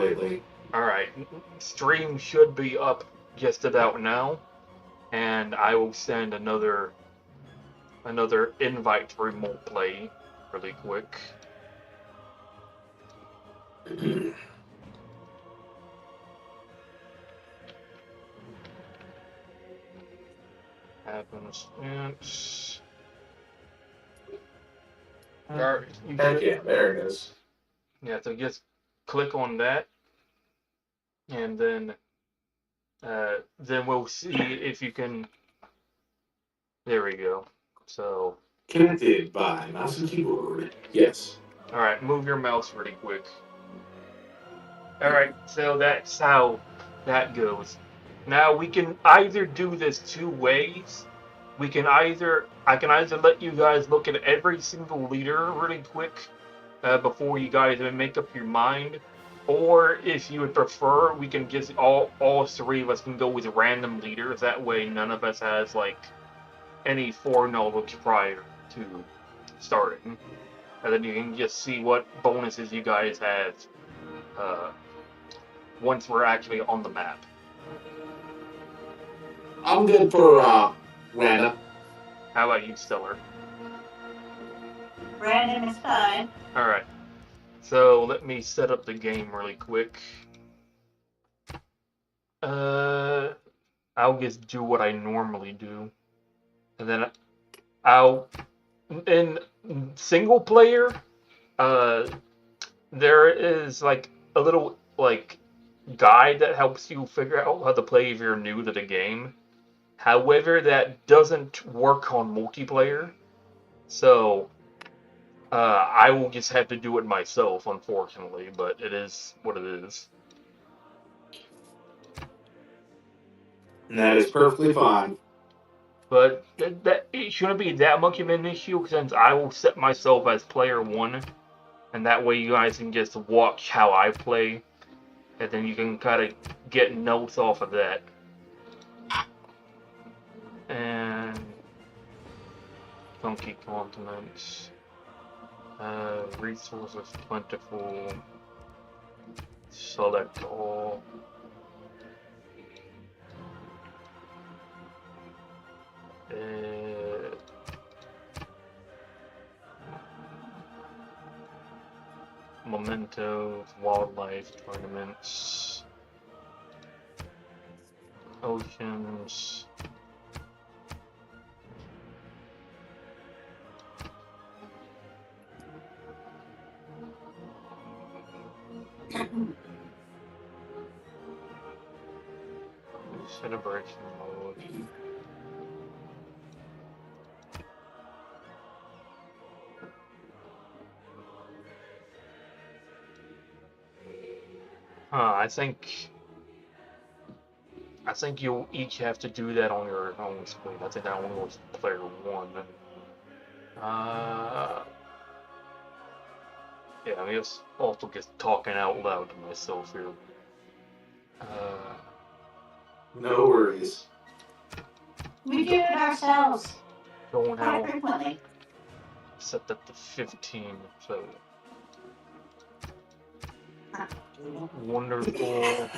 lately. Alright, stream should be up just about now, and I will send another invite to remote play really quick. Happens. Heck yeah, there it is. Yeah, so just click on that, and then we'll see if you can. There we go. So, Connected by mouse and keyboard. Yes. all right, move your mouse really quick. All right, so that's how that goes. Now we can either do this two ways. I can either let you guys look at every single leader really quick before you guys even make up your mind, or if you would prefer, we can just all three of us can go with random leaders. That way, none of us has like any foreknowledge prior to starting, and then you can just see what bonuses you guys have once we're actually on the map. I'm good for random. How about you, Stellar? Random is fine. Alright. So let me set up the game really quick. I'll just do what I normally do. And then in single player, there is like a little like guide that helps you figure out how to play if you're new to the game. However, that doesn't work on multiplayer. So I will just have to do it myself, unfortunately, but it is what it is. And that is perfectly fine. But that it shouldn't be that much of an issue since I will set myself as player one, and that way you guys can just watch how I play, and then you can kind of get notes off of that. And funky continents. Resources plentiful. Select all. Mementos, wildlife tournaments, oceans. Celebration mode. I think you'll each have to do that on your own screen. I think that only was player one. Yeah, I guess also just talking out loud to myself here. No worries. We do it ourselves Going quite out. frequently. Set that to 15, so wonderful.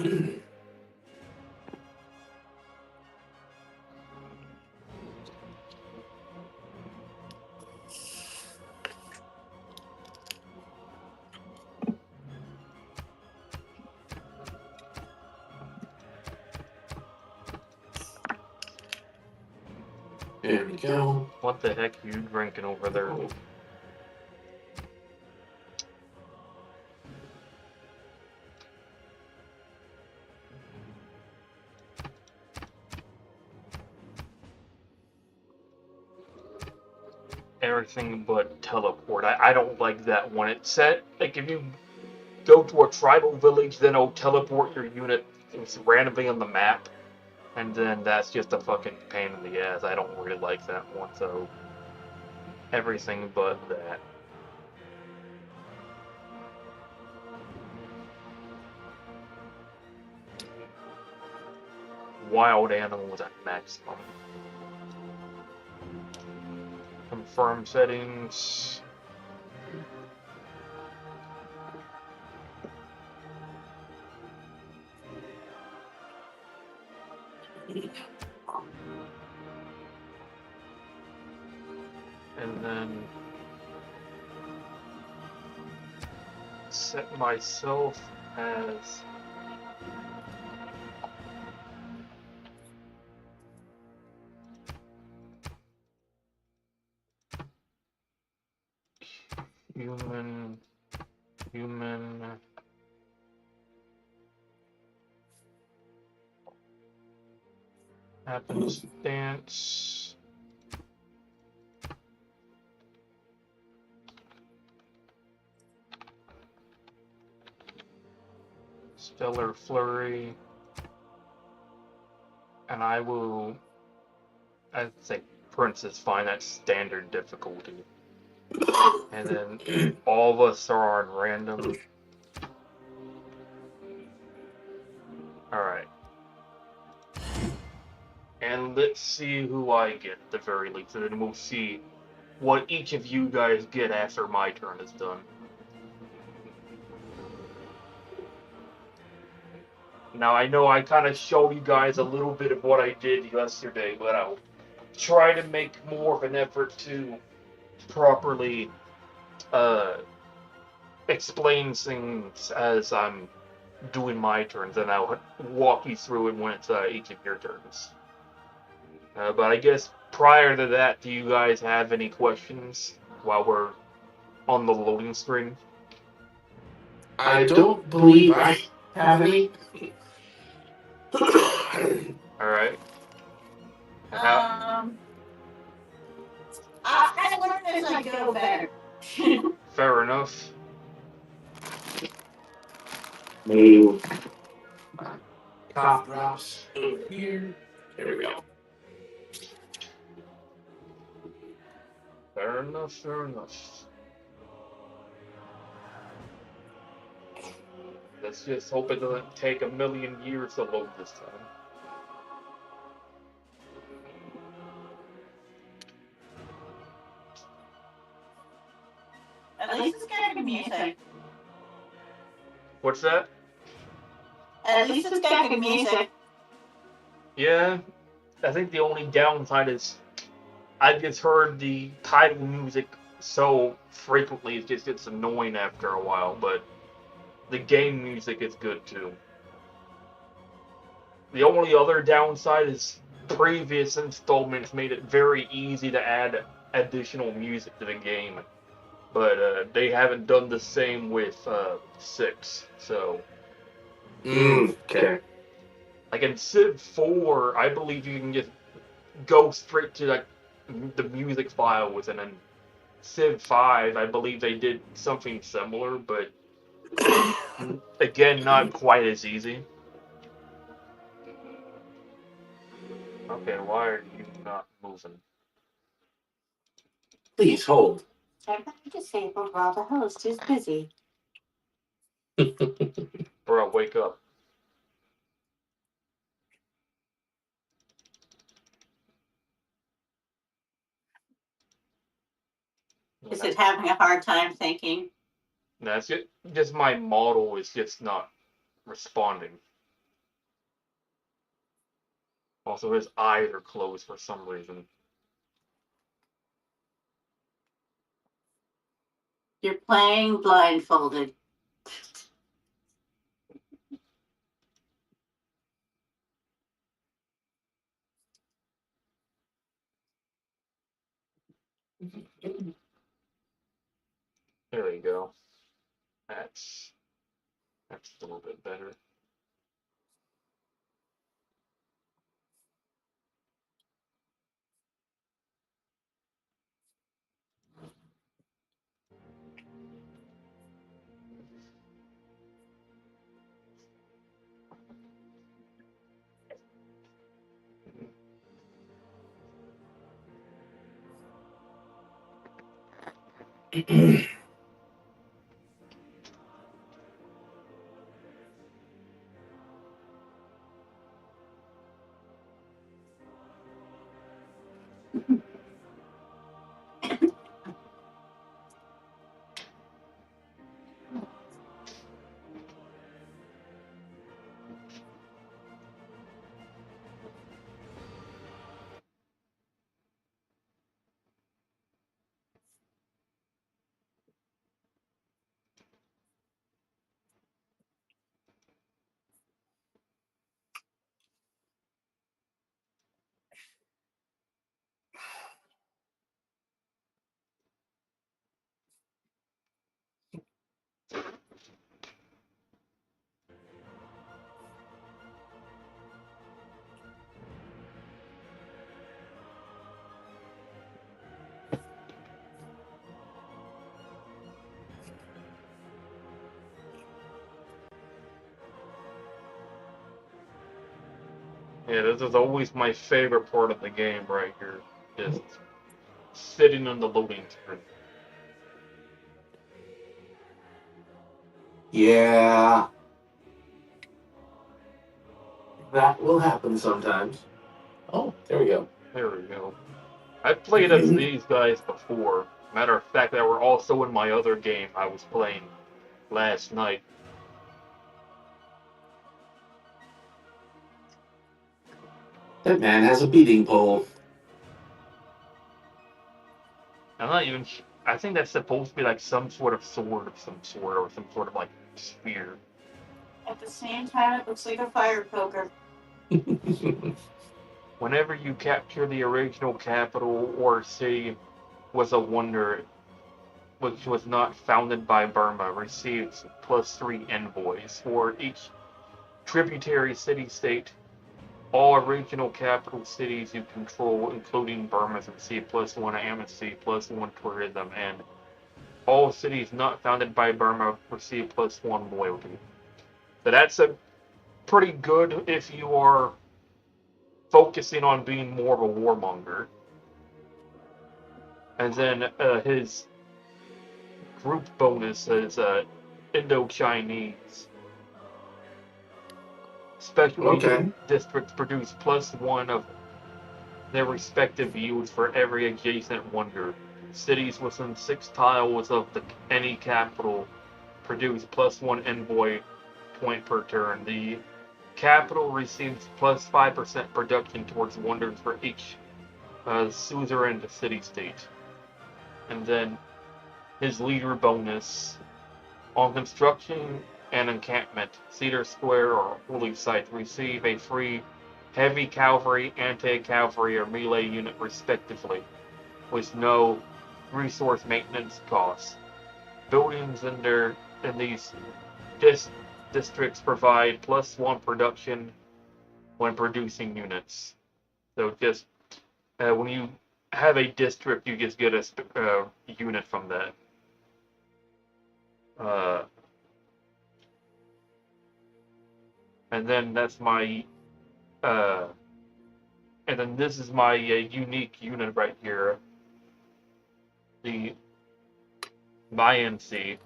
There we go. What the heck are you drinking over there? Everything but teleport. I don't like that one. It's set like if you go to a tribal village, then it'll teleport your unit randomly on the map, and then that's just a fucking pain in the ass. I don't really like that one. So everything but that. Wild animals at maximum. Confirm settings. And then set myself as human happenstance stellar flurry, and I will, I'd say Prince is fine, that's standard difficulty. And then all of us are on random. Alright. And let's see who I get at the very least, and then we'll see what each of you guys get after my turn is done. Now, I know I kind of showed you guys a little bit of what I did yesterday, but I'll try to make more of an effort to properly explain things as I'm doing my turns, and I'll walk you through it when it's each of your turns. But I guess prior to that, do you guys have any questions while we're on the loading screen? I don't believe I have any. Alright. I learn as I go better. Fair enough. Move. Cough drops over here. There we go. Fair enough, fair enough. Let's just hope it doesn't take a million years to load this time. At least it's got good music. What's that? At least it's got good music. Yeah, I think the only downside is I just heard the title music so frequently it just gets annoying after a while, but the game music is good too. The only other downside is previous installments made it very easy to add additional music to the game, but they haven't done the same with 6, so... Okay. Like in Civ 4, I believe you can just go straight to like the music file within in Civ 5, I believe they did something similar, but again, not quite as easy. Okay, why are you not moving? Please hold. I'm disabled while the host is busy. Bro, wake up. Is it having a hard time thinking? That's it. Just my model is just not responding. Also, his eyes are closed for some reason. You're playing blindfolded. There we go. That's a little bit better. Yeah, this is always my favorite part of the game right here. Just sitting on the loading screen. Yeah. That will happen sometimes. Oh, there we go. There we go. I played as these guys before. Matter of fact, they were also in my other game I was playing last night. That man has a beating pole. I'm not even. I think that's supposed to be like some sort of sword of some sort, or some sort of like spear. At the same time, it looks like a fire poker. Whenever you capture the original capital or city was a wonder, which was not founded by Burma, receives +3 envoys for each tributary city-state. All regional capital cities you control, including Burma's, receive +1 amnesty, +1 tourism, and all cities not founded by Burma receive +1 loyalty. So that's a pretty good if you are focusing on being more of a warmonger. And then his group bonus is Indo-Chinese. Specialty districts produce +1 of their respective views for every adjacent wonder. Cities within 6 tiles of any capital produce +1 envoy point per turn. The capital receives +5% production towards wonders for each suzerain city-state. And then his leader bonus on construction and encampment, Cedar Square or Holy Site receive a free heavy cavalry, anti-cavalry, or melee unit respectively, with no resource maintenance costs. Buildings in these districts provide +1 production when producing units. So just when you have a district, you just get a unit from that. And then that's my and then this is my unique unit right here, the Mayansi,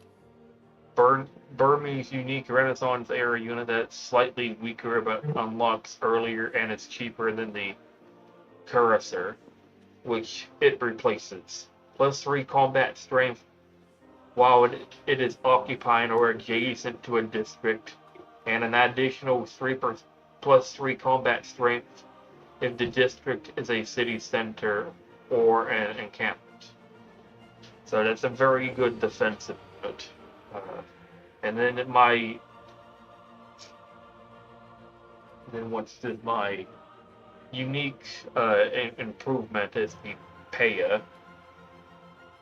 Burmese unique Renaissance era unit that's slightly weaker but unlocks earlier and it's cheaper than the Cuirassier, which it replaces. +3 combat strength while it is occupying or adjacent to a district, and an additional +3 combat strength if the district is a city center or an encampment. So that's a very good defensive unit. And then what's my unique improvement is the Paya.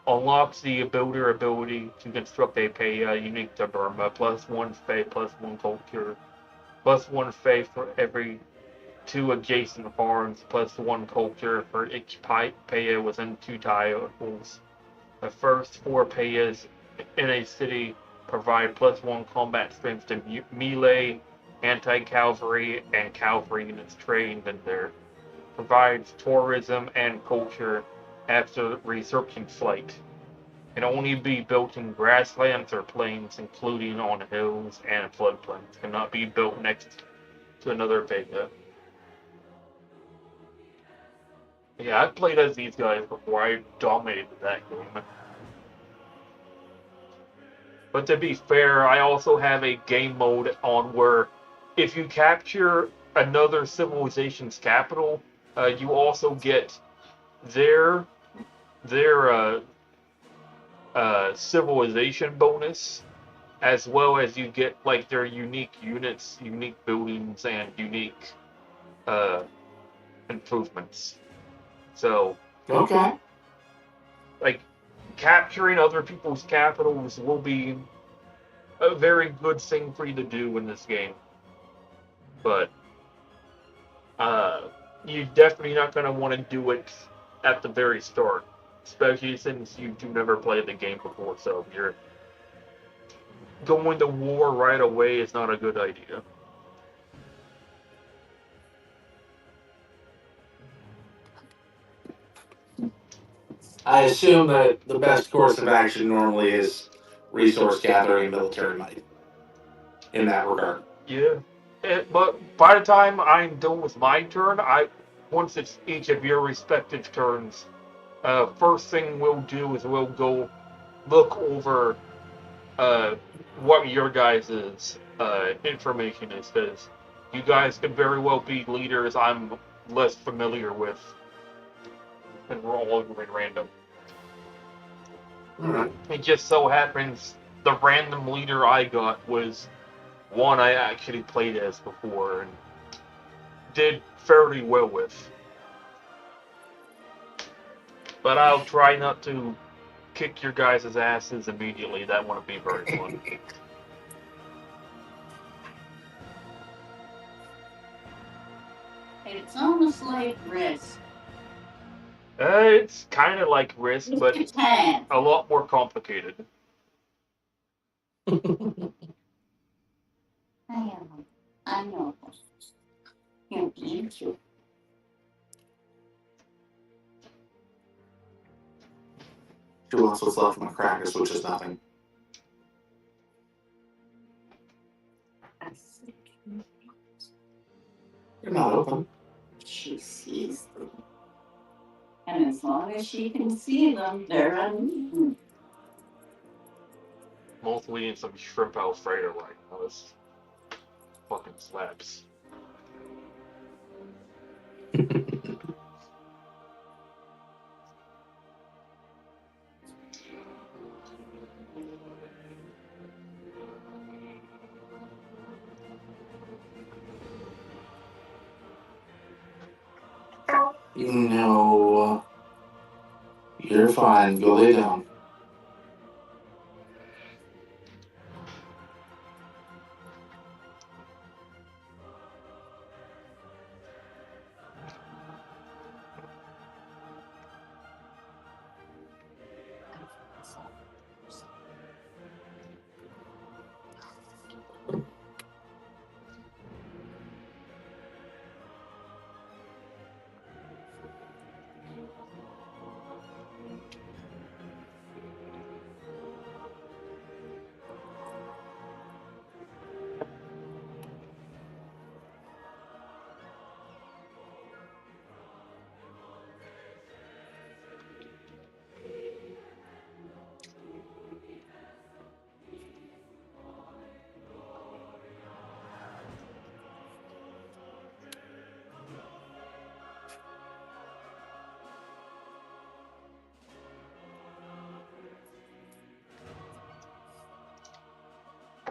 Unlocks the builder ability to construct a Paya unique to Burma, +1 faith, +1 culture, +1 faith for every 2 adjacent farms, +1 culture for each Paya within 2 tiles. The first 4 Payas in a city provide +1 combat strength to melee, anti-cavalry, and cavalry units trained in there. Provides tourism and culture after researching flight. Can only be built in grasslands or plains, including on hills and floodplains. Cannot be built next to another Paya. Yeah, I've played as these guys before. I dominated that game. But to be fair, I also have a game mode on where if you capture another civilization's capital, you also get their civilization bonus, as well as you get like their unique units, unique buildings, and unique improvements. So like capturing other people's capitals will be a very good thing for you to do in this game. But you're definitely not going to want to do it at the very start, especially since you never played the game before, so you're going to war right away is not a good idea. I assume that the best course of action normally is resource gathering and military might in that regard. Yeah. But by the time I'm done with my turn, once it's each of your respective turns, first thing we'll do is we'll go look over what your guys' information is, because you guys could very well be leaders I'm less familiar with, and we're all going random. Alright. It just so happens the random leader I got was one I actually played as before and did fairly well with. But I'll try not to kick your guys' asses immediately. That wouldn't be very fun. It's almost like Risk. It's kind of like Risk, but Catan. a lot more complicated. I know. You're beautiful. She wants what's left of my crackers, which is nothing. They're not open. She sees them. And as long as she can see them, they're uneaten. Mostly in some shrimp Alfredo right now. This fucking slaps. No. You're fine. Go lay down.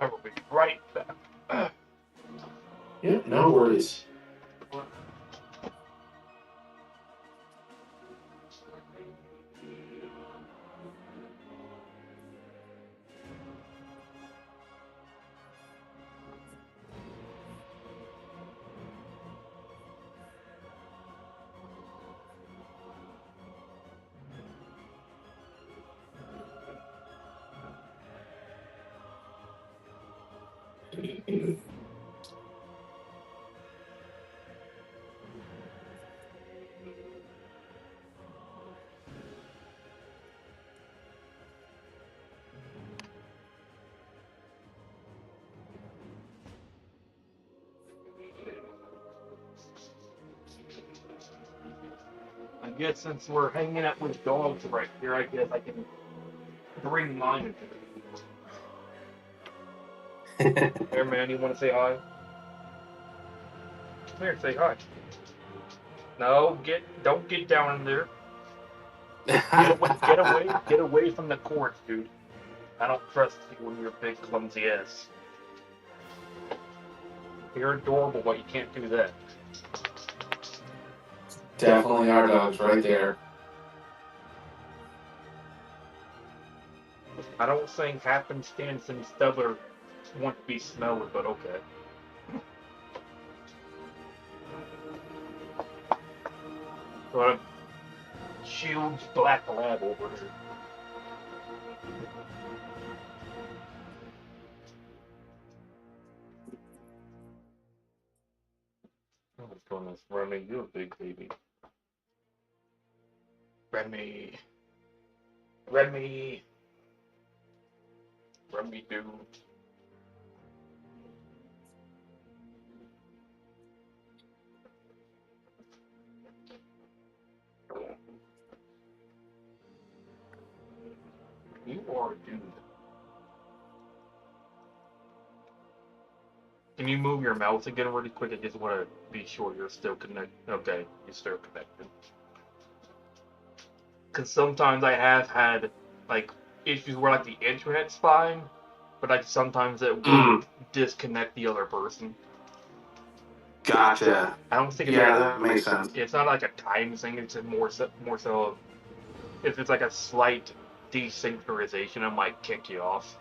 I will be right back. Yeah, no worries. I guess since we're hanging out with dogs right here, I guess I can bring mine into it. Here, man, you want to say hi? Come here, say hi. No, don't get down in there. Get away from the cords, dude. I don't trust you when you're a big clumsy ass. You're adorable, but you can't do that. Definitely our dogs right there. I don't think happenstance and Stubber want to be smelled, but okay. Got a huge black lab over here. Oh my goodness, Remy, you're a big baby. Remy. Let me do. You are dude. Can you move your mouse again really quick? I just want to be sure you're still connected. Okay, you're still connected. Because sometimes I have had like issues where like the internet's fine, but like sometimes it will disconnect the other person. Gotcha. I don't think it's Yeah, like that makes sense. it's not like a time thing. It's just more so if it's like a slight desynchronization, it might kick you off.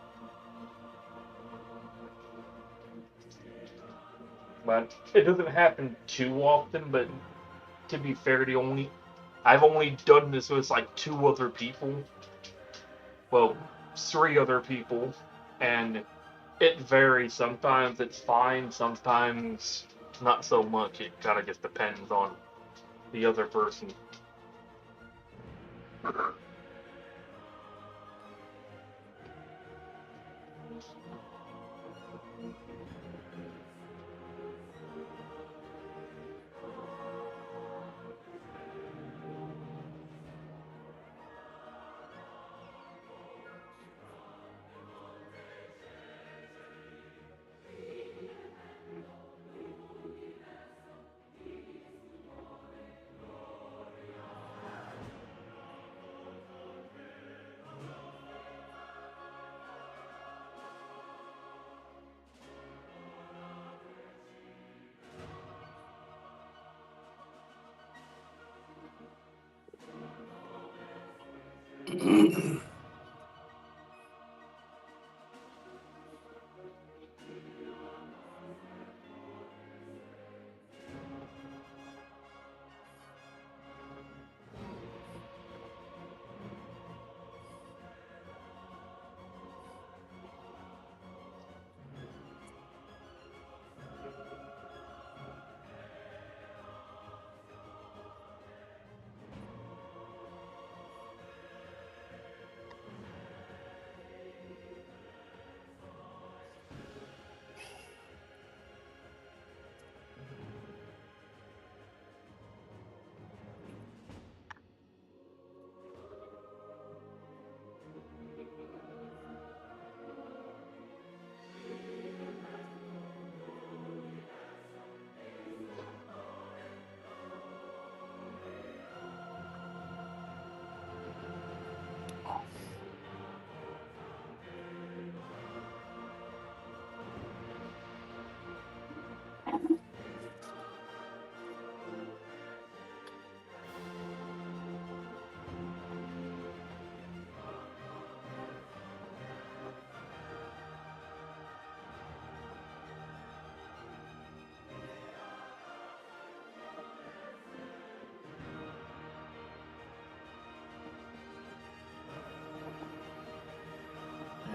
But it doesn't happen too often. But to be fair, I've only done this with like 2 other people. Well, 3 other people, and it varies. Sometimes it's fine, sometimes not so much. It kind of just depends on the other person.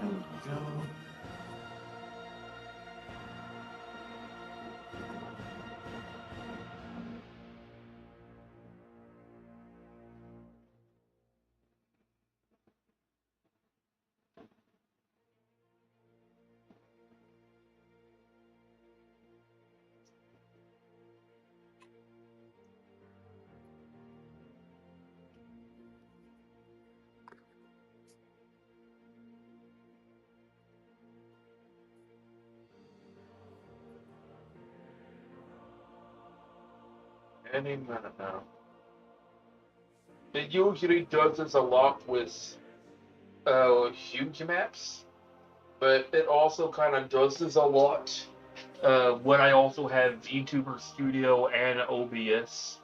There we go. Any minute now. It usually does this a lot with huge maps, but it also kind of does this a lot when I also have VTuber Studio and OBS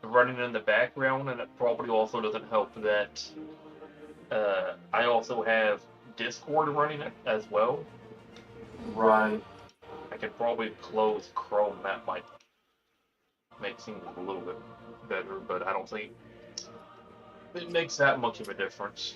running in the background, and it probably also doesn't help that I also have Discord running as well. Right. I could probably close Chrome. That might make things a little bit better, but I don't think it makes that much of a difference.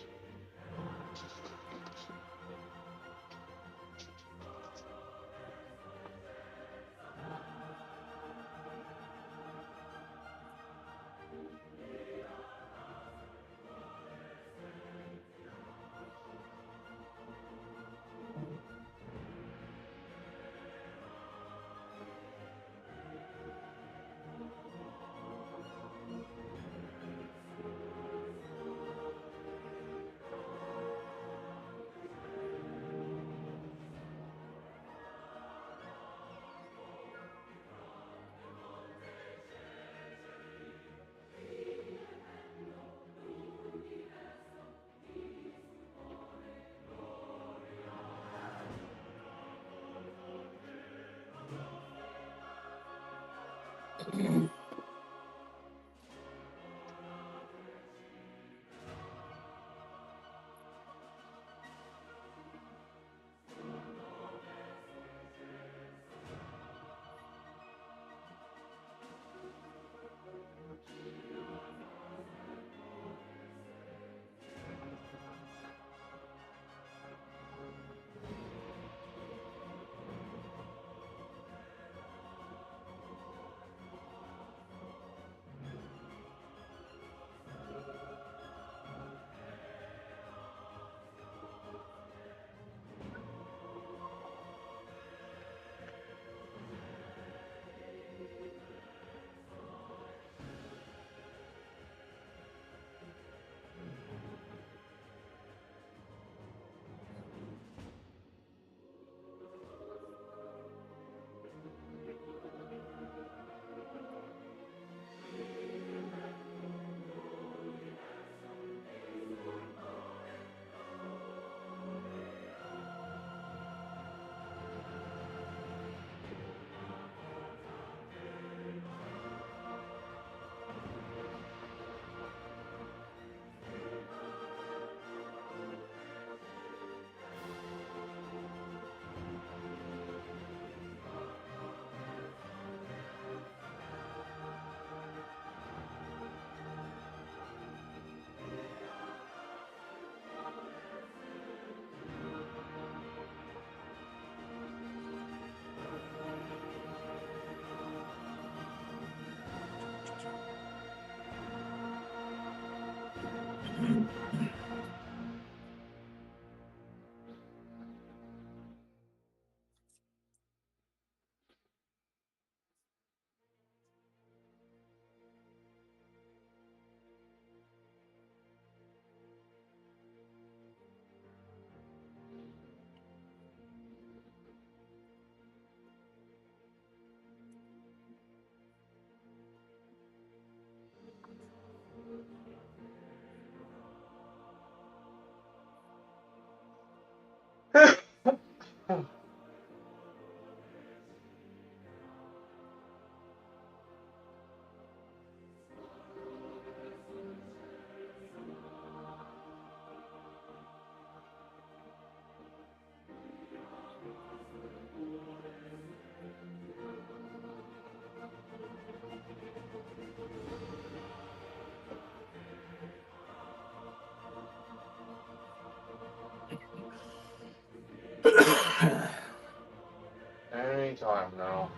Anytime now.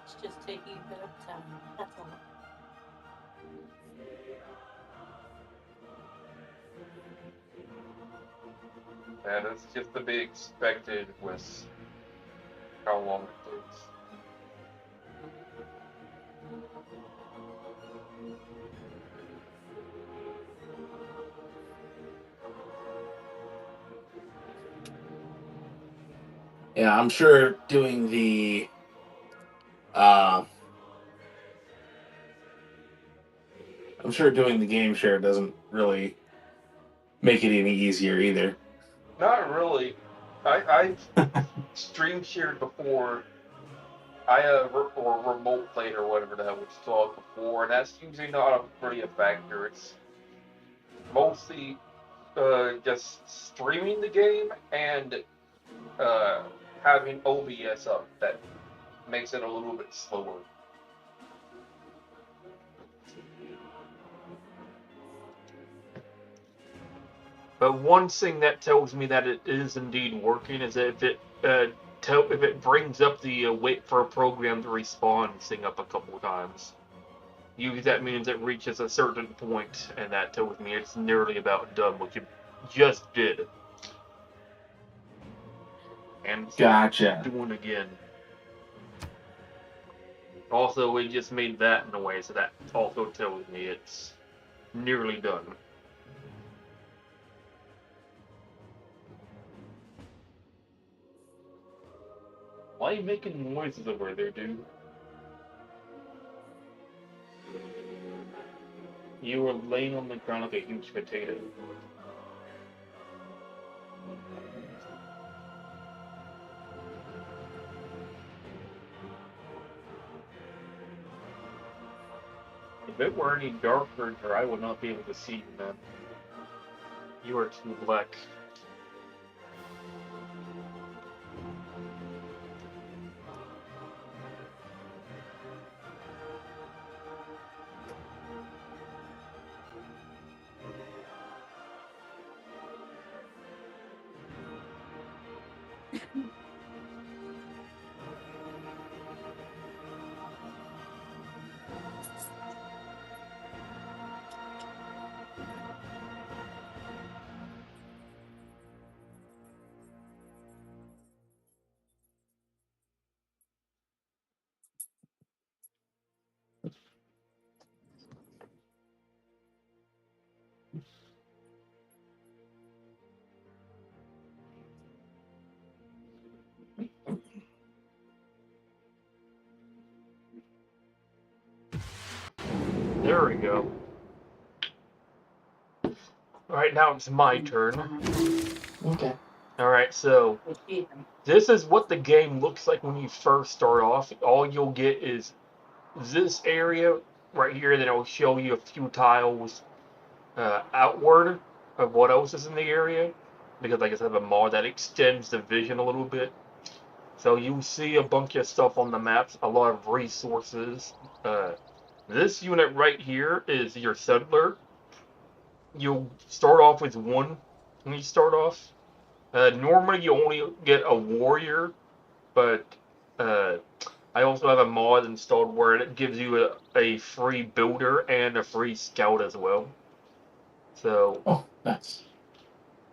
It's just taking a bit of time. That's all. Yeah, that's just to be expected with how long it takes. Yeah, I'm sure doing the game share doesn't really make it any easier either. Not really. I've stream shared before. Or remote played or whatever the hell we saw before, and that's usually not really a factor. It's mostly just streaming the game and having OBS up that makes it a little bit slower. But one thing that tells me that it is indeed working is if it brings up the wait for a program to respond thing up a couple of times. Usually that means it reaches a certain point, and that tells me it's nearly about done, which it just did. And Gotcha. doing again. Also, we just made that noise, so that also tells me it's nearly done. Why are you making noises over there, dude? You were laying on the ground like a huge potato. If it were any darker, I would not be able to see you, man. You are too black. There we go. Alright, now it's my turn. Okay. Alright, so this is what the game looks like when you first start off. All you'll get is this area right here, then it'll show you a few tiles outward of what else is in the area. Because like I said, I have a mod that extends the vision a little bit. So you see a bunch of stuff on the maps, a lot of resources. This unit right here is your settler. You'll start off with one when you start off. Normally you only get a warrior, but I also have a mod installed where it gives you a free builder and a free scout as well. So Oh, nice.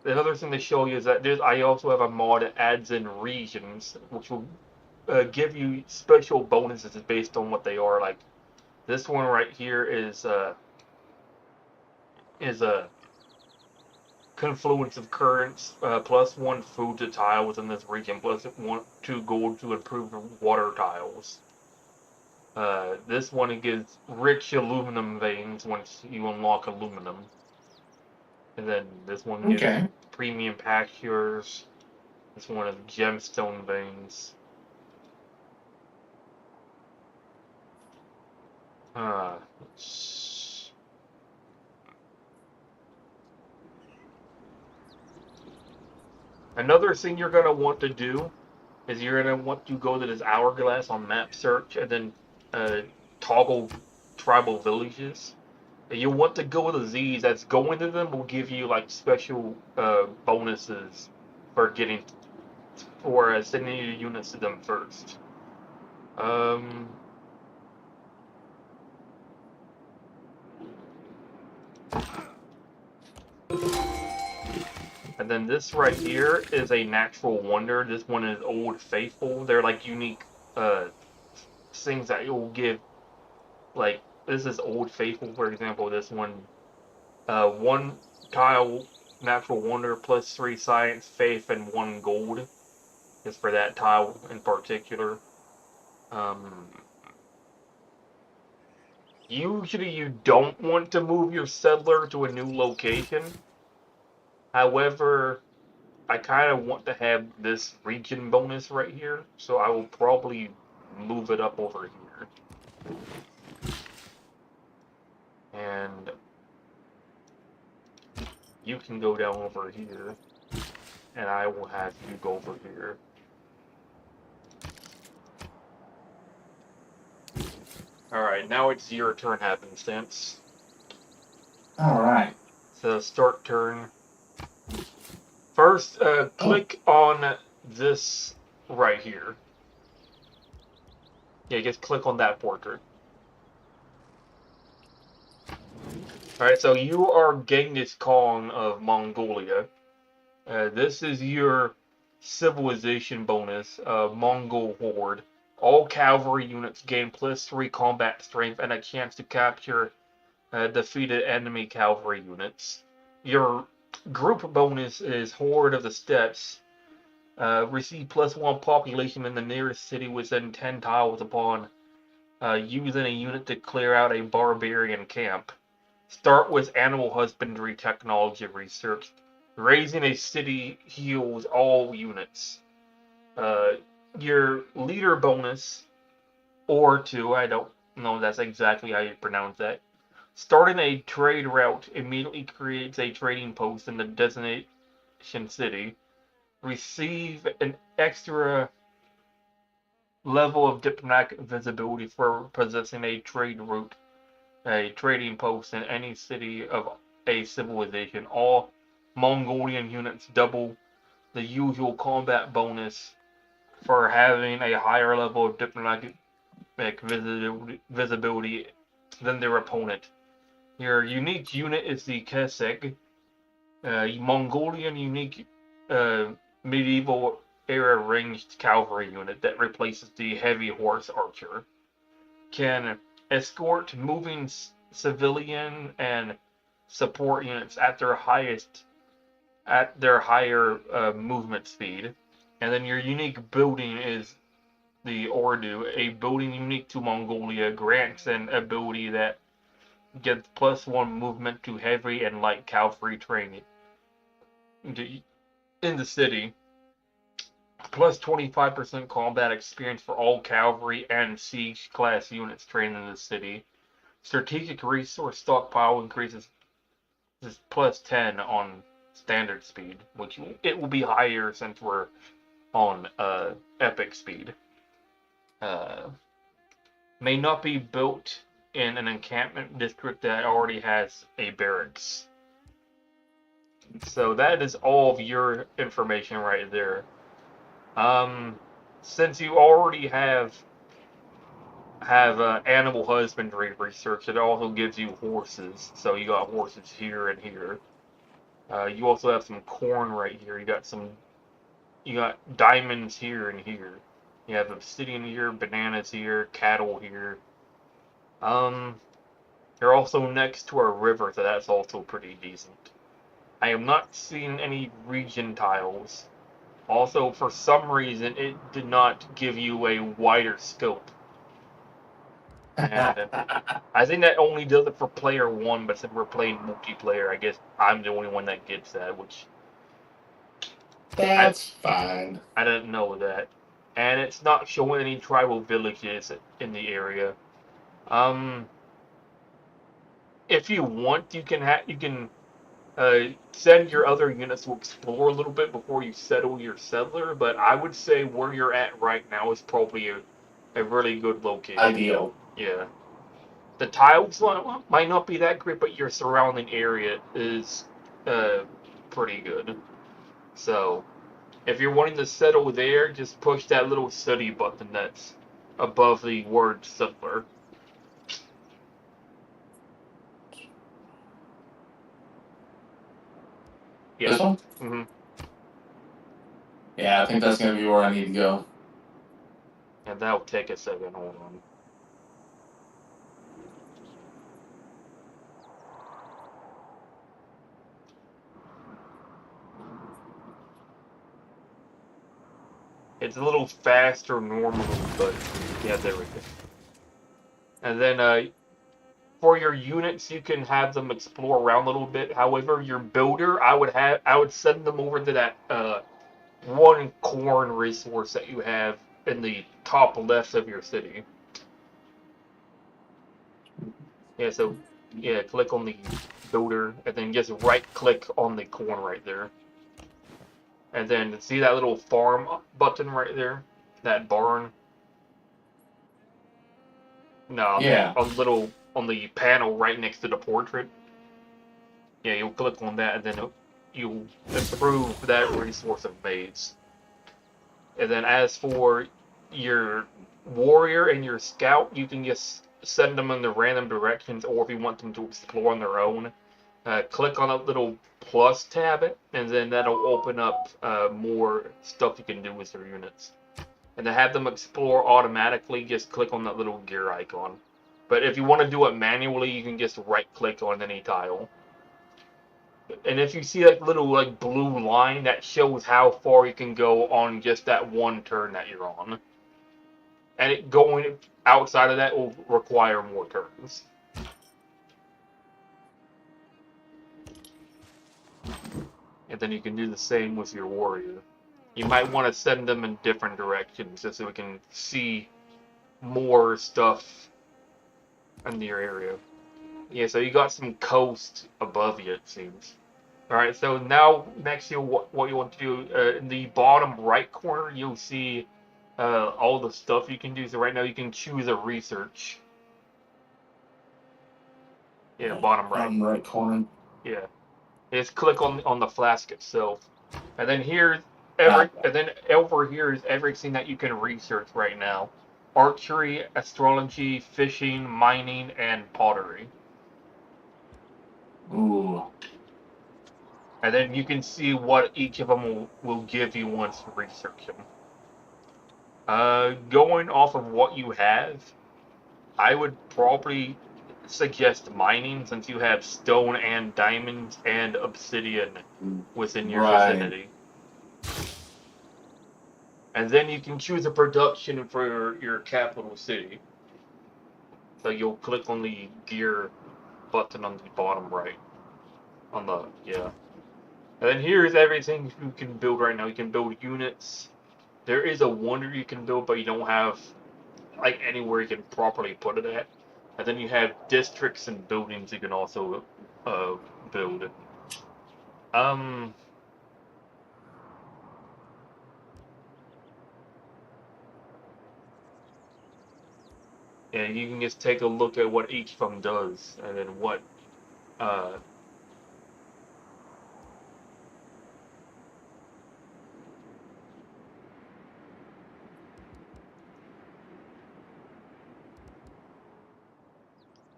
another thing to show you is that I also have a mod that adds in regions, which will give you special bonuses based on what they are. Like this one right here is a confluence of currents, +1 food to tile within this region, +2 gold to improve water tiles. This one it gives rich aluminum veins once you unlock aluminum. And then this one gives premium pastures. This one is gemstone veins. Another thing you're going to want to do is you're going to want to go to this hourglass on map search and then toggle tribal villages. And you'll want to go to these, as going to them will give you like special bonuses for sending your units to them first. And then this right here is a natural wonder. This one is Old Faithful. They're like unique things that you'll give. Like this is Old Faithful, for example. This one, 1 tile natural wonder +3 science, faith, and 1 gold is for that tile in particular. Usually you don't want to move your settler to a new location. However, I kind of want to have this region bonus right here, so I will probably move it up over here. And you can go down over here, and I will have you go over here. Alright, now it's your turn, Happenstance. Alright. So start turn. First, click on this right here. Yeah, just click on that portrait. Alright, so you are Genghis Khan of Mongolia. This is your civilization bonus, Mongol Horde. All cavalry units gain +3 combat strength and a chance to capture defeated enemy cavalry units. Your group bonus is Horde of the Steppes. Receive +1 population in the nearest city within 10 tiles upon using a unit to clear out a barbarian camp. Start with animal husbandry technology research. Raising a city heals all units. Your leader bonus, or 2, I don't know if that's exactly how you pronounce that. Starting a trade route immediately creates a trading post in the destination city. Receive an extra level of diplomatic visibility for possessing a trade route, a trading post in any city of a civilization. All Mongolian units double the usual combat bonus for having a higher level of diplomatic visibility than their opponent. Your unique unit is the Keseg, Mongolian unique uh, medieval era ranged cavalry unit that replaces the heavy horse archer. Can escort moving civilian and support units at their higher movement speed. And then your unique building is the Ordu, a building unique to Mongolia, grants an ability that gives +1 movement to heavy and light cavalry training in the city, plus 25% combat experience for all cavalry and siege class units trained in the city. Strategic resource stockpile increases +10 on standard speed, which it will be higher since we're on epic speed. May not be built in an encampment district that already has a barracks. So that is all of your information right there. Since you already have animal husbandry research, it also gives you horses. So you got horses here and here. You also have some corn right here. You got diamonds here and here. You have obsidian here, bananas here, cattle here. You're also next to a river, so that's also pretty decent. I am not seeing any region tiles. Also, for some reason, it did not give you a wider scope. And I think that only does it for player 1, but since we're playing multiplayer, I guess I'm the only one that gets that, which... That's fine. I didn't know that. And it's not showing any tribal villages in the area. If you want, you can send your other units to explore a little bit before you settle your settler, but I would say where you're at right now is probably a really good location. Ideal. Yeah. The tiles might not be that great, but your surrounding area is pretty good. So, if you're wanting to settle there, just push that little study button that's above the word settler. Yeah. This one? Mm-hmm. Yeah, I think that's gonna be where I need to go. And that'll take a second. Hold on. It's a little faster normally, but yeah, there we go. And then for your units, you can have them explore around a little bit. However, your builder, I would send them over to that one corn resource that you have in the top left of your city. Yeah, so yeah, click on the builder and then just right click on the corn right there. And then see that little farm button right there? That barn? No, Yeah. on the panel right next to the portrait. Yeah, you'll click on that and then you'll improve that resource of maize. And then as for your warrior and your scout, you can just send them in the random directions, or if you want them to explore on their own, click on a little plus tab, and then that'll open up more stuff you can do with your units. And to have them explore automatically, just click on that little gear icon. But if you want to do it manually, you can just right click on any tile. And if you see that little blue line, that shows how far you can go on just that one turn that you're on. And going outside of that will require more turns. And then you can do the same with your warrior. You might want to send them in different directions just so we can see more stuff in your area. Yeah, so you got some coast above you, it seems. All right, so now next you what you want to do in the bottom right corner, you'll see all the stuff you can do. So right now you can choose a research. Yeah, bottom right. Bottom right corner. Yeah, just click on the flask itself, and then and then over here is everything that you can research right now: archery, astrology, fishing, mining, and pottery. Ooh. And then you can see what each of them will give you once you research them. Going off of what you have, I would probably suggest mining since you have stone and diamonds and obsidian within your vicinity. And then you can choose a production for your capital city. So you'll click on the gear button on the bottom right. Yeah. And then here's everything you can build right now. You can build units. There is a wonder you can build, but you don't have like anywhere you can properly put it at. And then you have districts and buildings you can also build. And you can just take a look at what each of them does, and then what uh,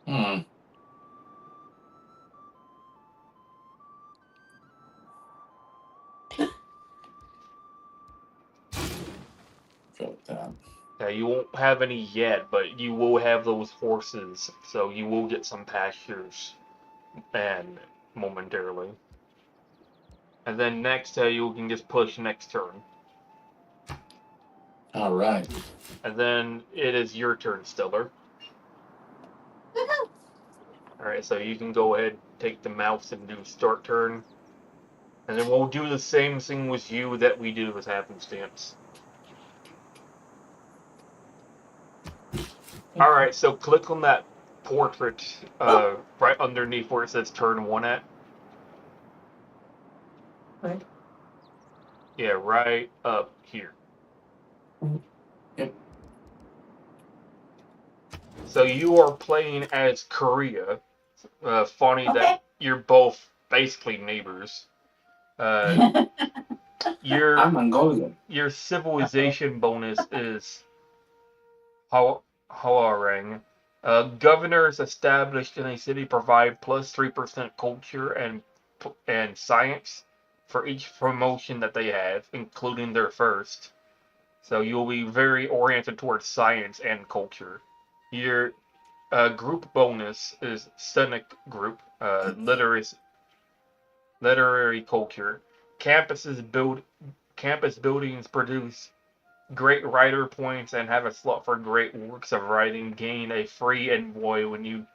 Hmm. you won't have any yet, but you will have those horses, so you will get some pastures, and momentarily. And then next, you can just push next turn. All right. And then it is your turn, Stellar. Alright, so you can go ahead, take the mouse, and do start turn. And then we'll do the same thing with you that we did with Happenstance. Alright, so click on that portrait right underneath where it says turn 1 at. Right. Yeah, right up here. Yep. So you are playing as Korea. Funny that you're both basically neighbors. I'm Mongolian. Your civilization bonus is Hawarang. Governors established in a city provide plus 3% culture and science for each promotion that they have, including their first. So you'll be very oriented towards science and culture. Your group bonus is Scenic Group, literary culture. Campus buildings produce great writer points and have a slot for great works of writing. Gain a free envoy when you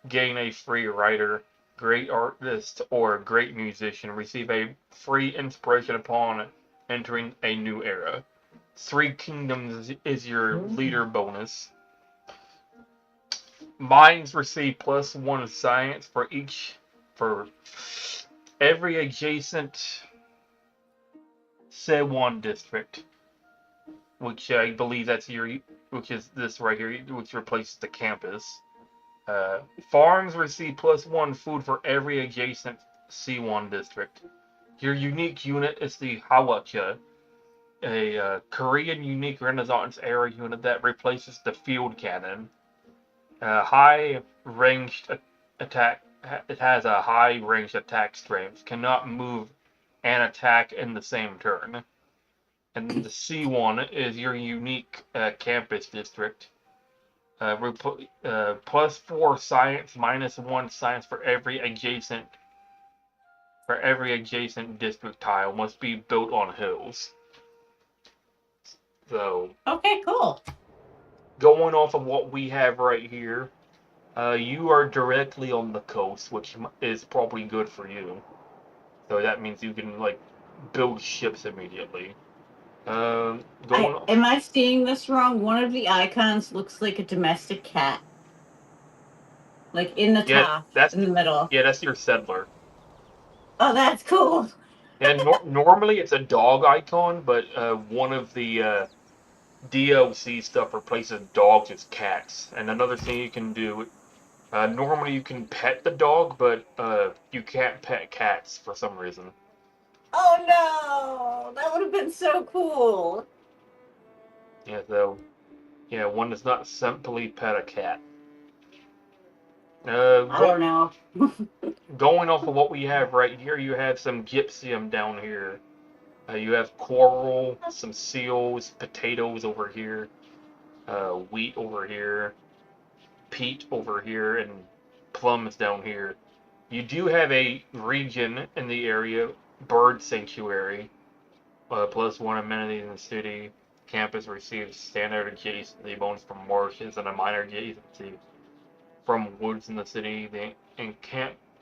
gain a free writer, great artist, or great musician. Receive a free inspiration upon entering a new era. Three Kingdoms is your leader bonus. Mines receive +1 science for every adjacent Sewon district, which I believe which is this right here, which replaces the campus. Farms receive +1 food for every adjacent C1 district. Your unique unit is the Hawacha, a Korean unique Renaissance era unit that replaces the field cannon. High ranged attack. It has a high ranged attack strength. Cannot move and attack in the same turn. And the C1 is your unique campus district. +4 science, -1 science for every adjacent district tile. Must be built on hills. So Okay, cool. going off of what we have right here, you are directly on the coast, which is probably good for you. So that means you can like build ships immediately. Am I seeing this wrong? One of the icons looks like a domestic cat. Like in the Yeah, top, that's in the middle. yeah, that's your settler. Oh, that's cool. And normally it's a dog icon, but one of the DLC stuff replaces dogs with cats. And another thing you can do, normally you can pet the dog, but you can't pet cats for some reason. Oh no, that would have been so cool. Yeah, so yeah, one does not simply pet a cat. I don't know. Going off of what we have right here, you have some gypsum down here. You have coral, some seals, potatoes over here, wheat over here, peat over here, and plums down here. You do have a region in the area, bird sanctuary, plus one amenity in the city. Campus receives standard adjacency bonus from marshes and a minor adjacency from woods in the city. The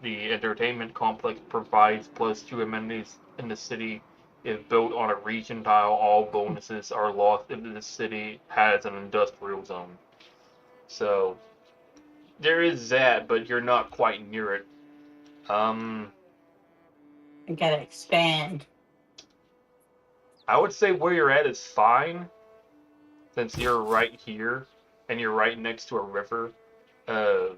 entertainment complex provides plus two amenities in the city. If built on a region tile, all bonuses are lost if the city has an industrial zone. So there is that, but you're not quite near it. I gotta expand. would say where you're at is fine, since you're right here and you're right next to a river. Uh,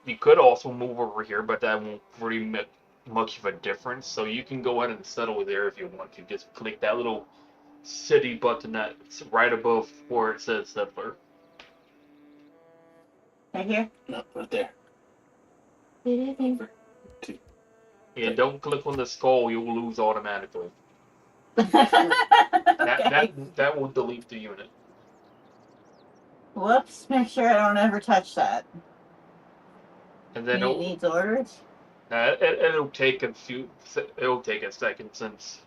you could also move over here, but that won't really make much of a difference. So you can go ahead and settle there if you want to. Just click that little city button that's right above where it says settler. Right here? No, right there. Yeah, don't click on the skull, you'll lose automatically. Okay. That will delete the unit. Whoops, make sure I don't ever touch that. And then It needs orders? it'll take it'll take a second, since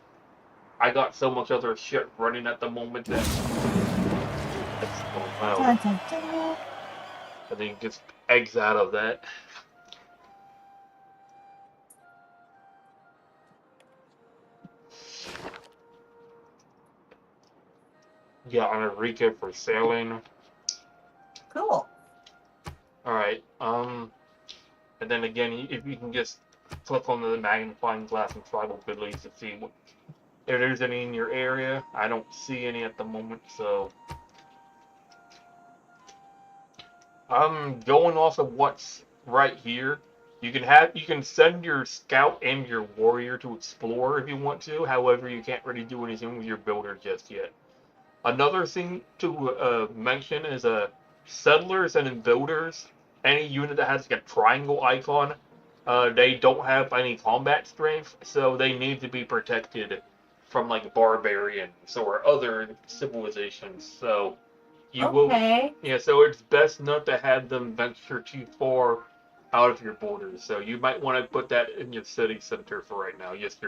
I got so much other shit running at the moment that it's going well. Dun, dun, dun. I think just eggs out of that. Got Enrique for sailing. Cool. Alright, and then again, if you can just click on the magnifying glass and tribal abilities to see if there's any in your area. I don't see any at the moment, so I'm going off of what's right here. You can send your scout and your warrior to explore if you want to. However, you can't really do anything with your builder just yet. Another thing to mention is settlers and builders. Any unit that has like a triangle icon, they don't have any combat strength, so they need to be protected from like barbarians or other civilizations. So you Okay. will, yeah. So it's best not to have them venture too far out of your borders. So you might want to put that in your city center for right now. Just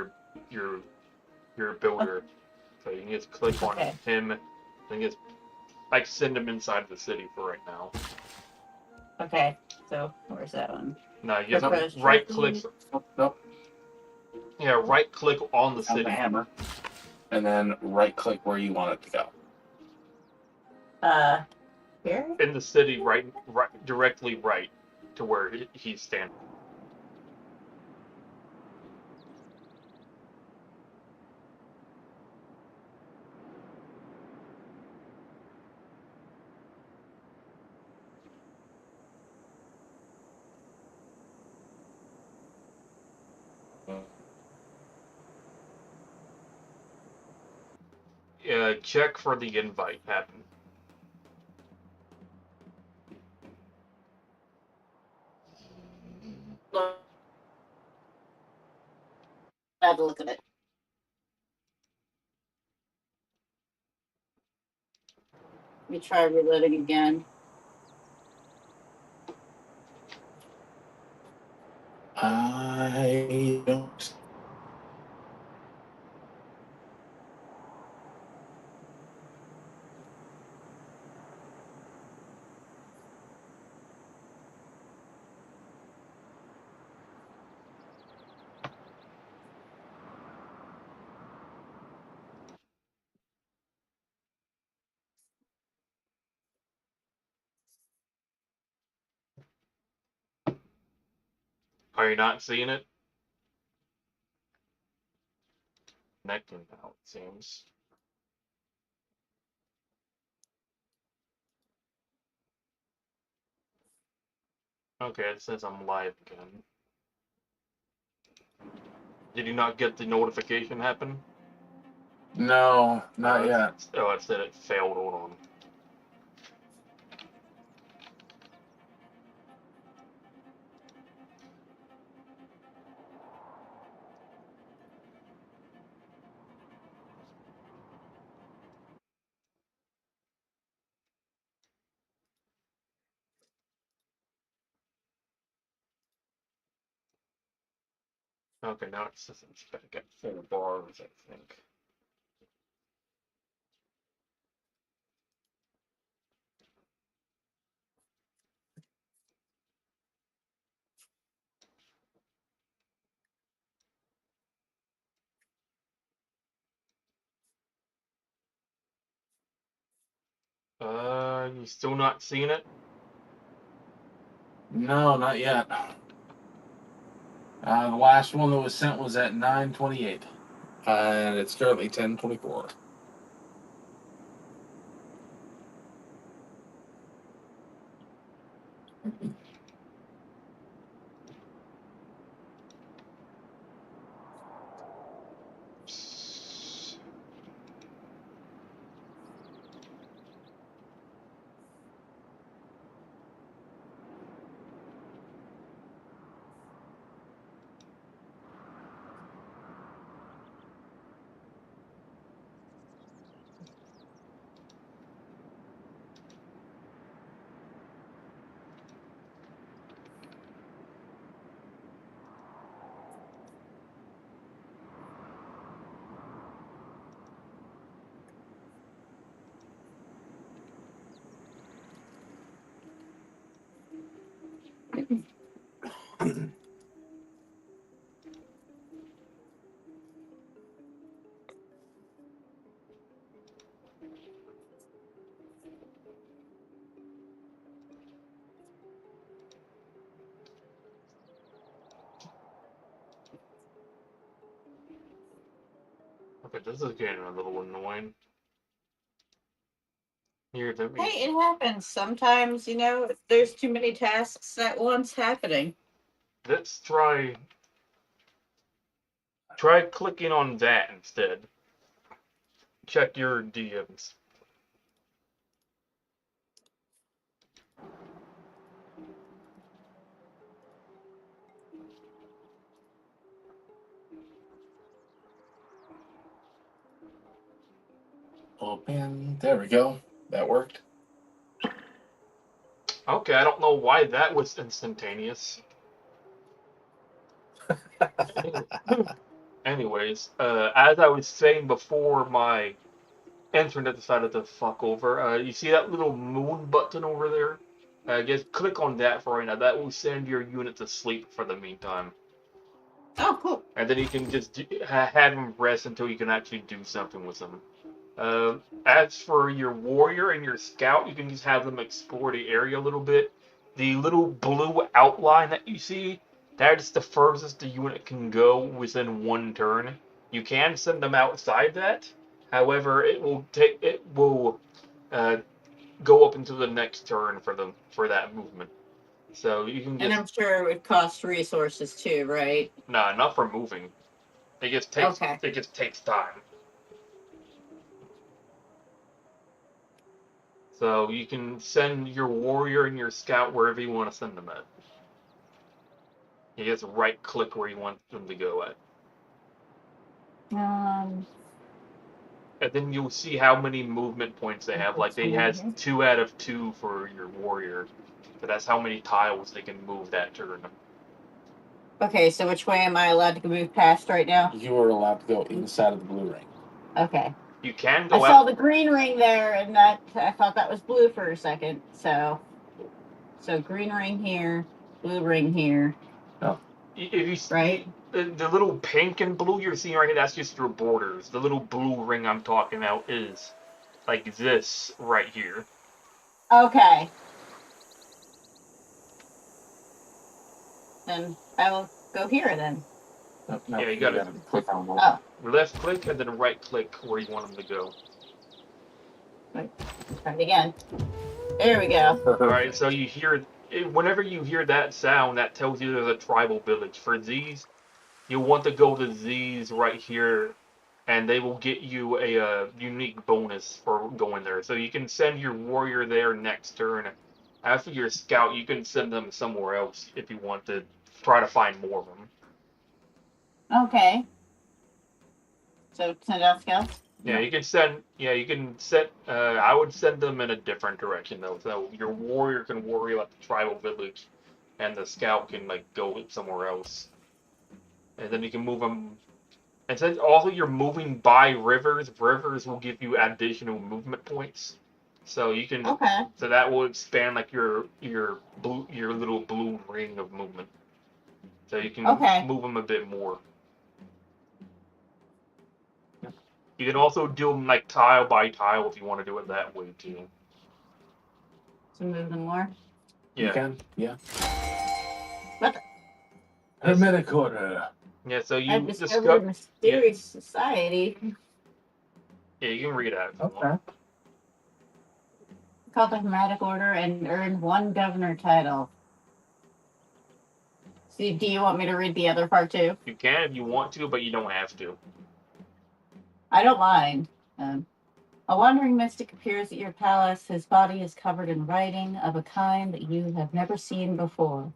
your builder. So you can just click on him and just like send him inside the city for right now. Okay. So where's that one? No, you just right click. Nope. Yeah, right click on the On city. the hammer, and then right click where you want it to go. Here? In the city, right, directly right to where he's standing. Check for the invite happen. Have a look at it. Let me try reloading again. I don't. Are you not seeing it? Connecting now, it seems. Okay, it says I'm live again. Did you not get the notification happen? No, not yet. Oh, it said it failed. Hold on. Okay, now it says it's back at 4 bars, I think. You still not seeing it? No, not yet. The last one that was sent was at 9:28, and it's currently 10:24. Okay, this is getting a little annoying. Here, let me. Hey, it happens. Sometimes, there's too many tasks at once happening. Let's try clicking on that instead. Check your DMs. Open. There we go. That worked. Okay, I don't know why that was instantaneous. Anyways, as I was saying before, my internet decided to fuck over. You see that little moon button over there? Just click on that for right now. That will send your unit to sleep for the meantime. Oh, cool. And then you can just have them rest until you can actually do something with them. As for your warrior and your scout, you can just have them explore the area a little bit. The little blue outline that you see, that's the furthest the unit can go within one turn. You can send them outside that. However, it will go up into the next turn for that movement. So you can And just I'm sure it would cost resources too, right? nah, not for moving. It just takes time. So you can send your warrior and your scout wherever you want to send them at. You just right click where you want them to go at. And then you'll see how many movement points they have. Like they has 2 out of 2 for your warrior. So that's how many tiles they can move that turn. Okay, so which way am I allowed to move past right now? You are allowed to go inside of the blue ring. Okay. You can I go saw out. the green ring there, and that I thought that was blue for a second. So green ring here, blue ring here. If you Right. the little pink and blue you're seeing right here, that's just your borders. The little blue ring I'm talking about is like this right here. Okay. Then I will go here then. No, Yeah, you gotta click on one. Oh, left click and then right click where you want them to go. try it again. There we go. All right, so you hear whenever you hear that sound, that tells you there's a tribal village. For these, you want to go to these right here, and they will get you a unique bonus for going there. So you can send your warrior there next turn. After your scout, you can send them somewhere else if you want to try to find more of them. Okay. So send out scouts. Yeah, you can send. Yeah, you can send. I would send them in a different direction though. So your warrior can worry about the tribal village, and the scout can like go somewhere else. And then you can move them. And since also you're moving by rivers, rivers will give you additional movement points. So you can. Okay. So that will expand like your little blue ring of movement. So you can Okay. move them a bit more. You can also do them like tile by tile if you want to do it that way too. So move them more. You Yeah. can, yeah. What the- Hermetic order. Yeah, so you I've discovered a discover. mysterious society Yeah, you can read that. Okay. called the Hermetic Order and earned 1 governor title. So do you want me to read the other part too? You can if you want to, but you don't have to. I don't mind. A wandering mystic appears at your palace. His body is covered in writing of a kind that you have never seen before.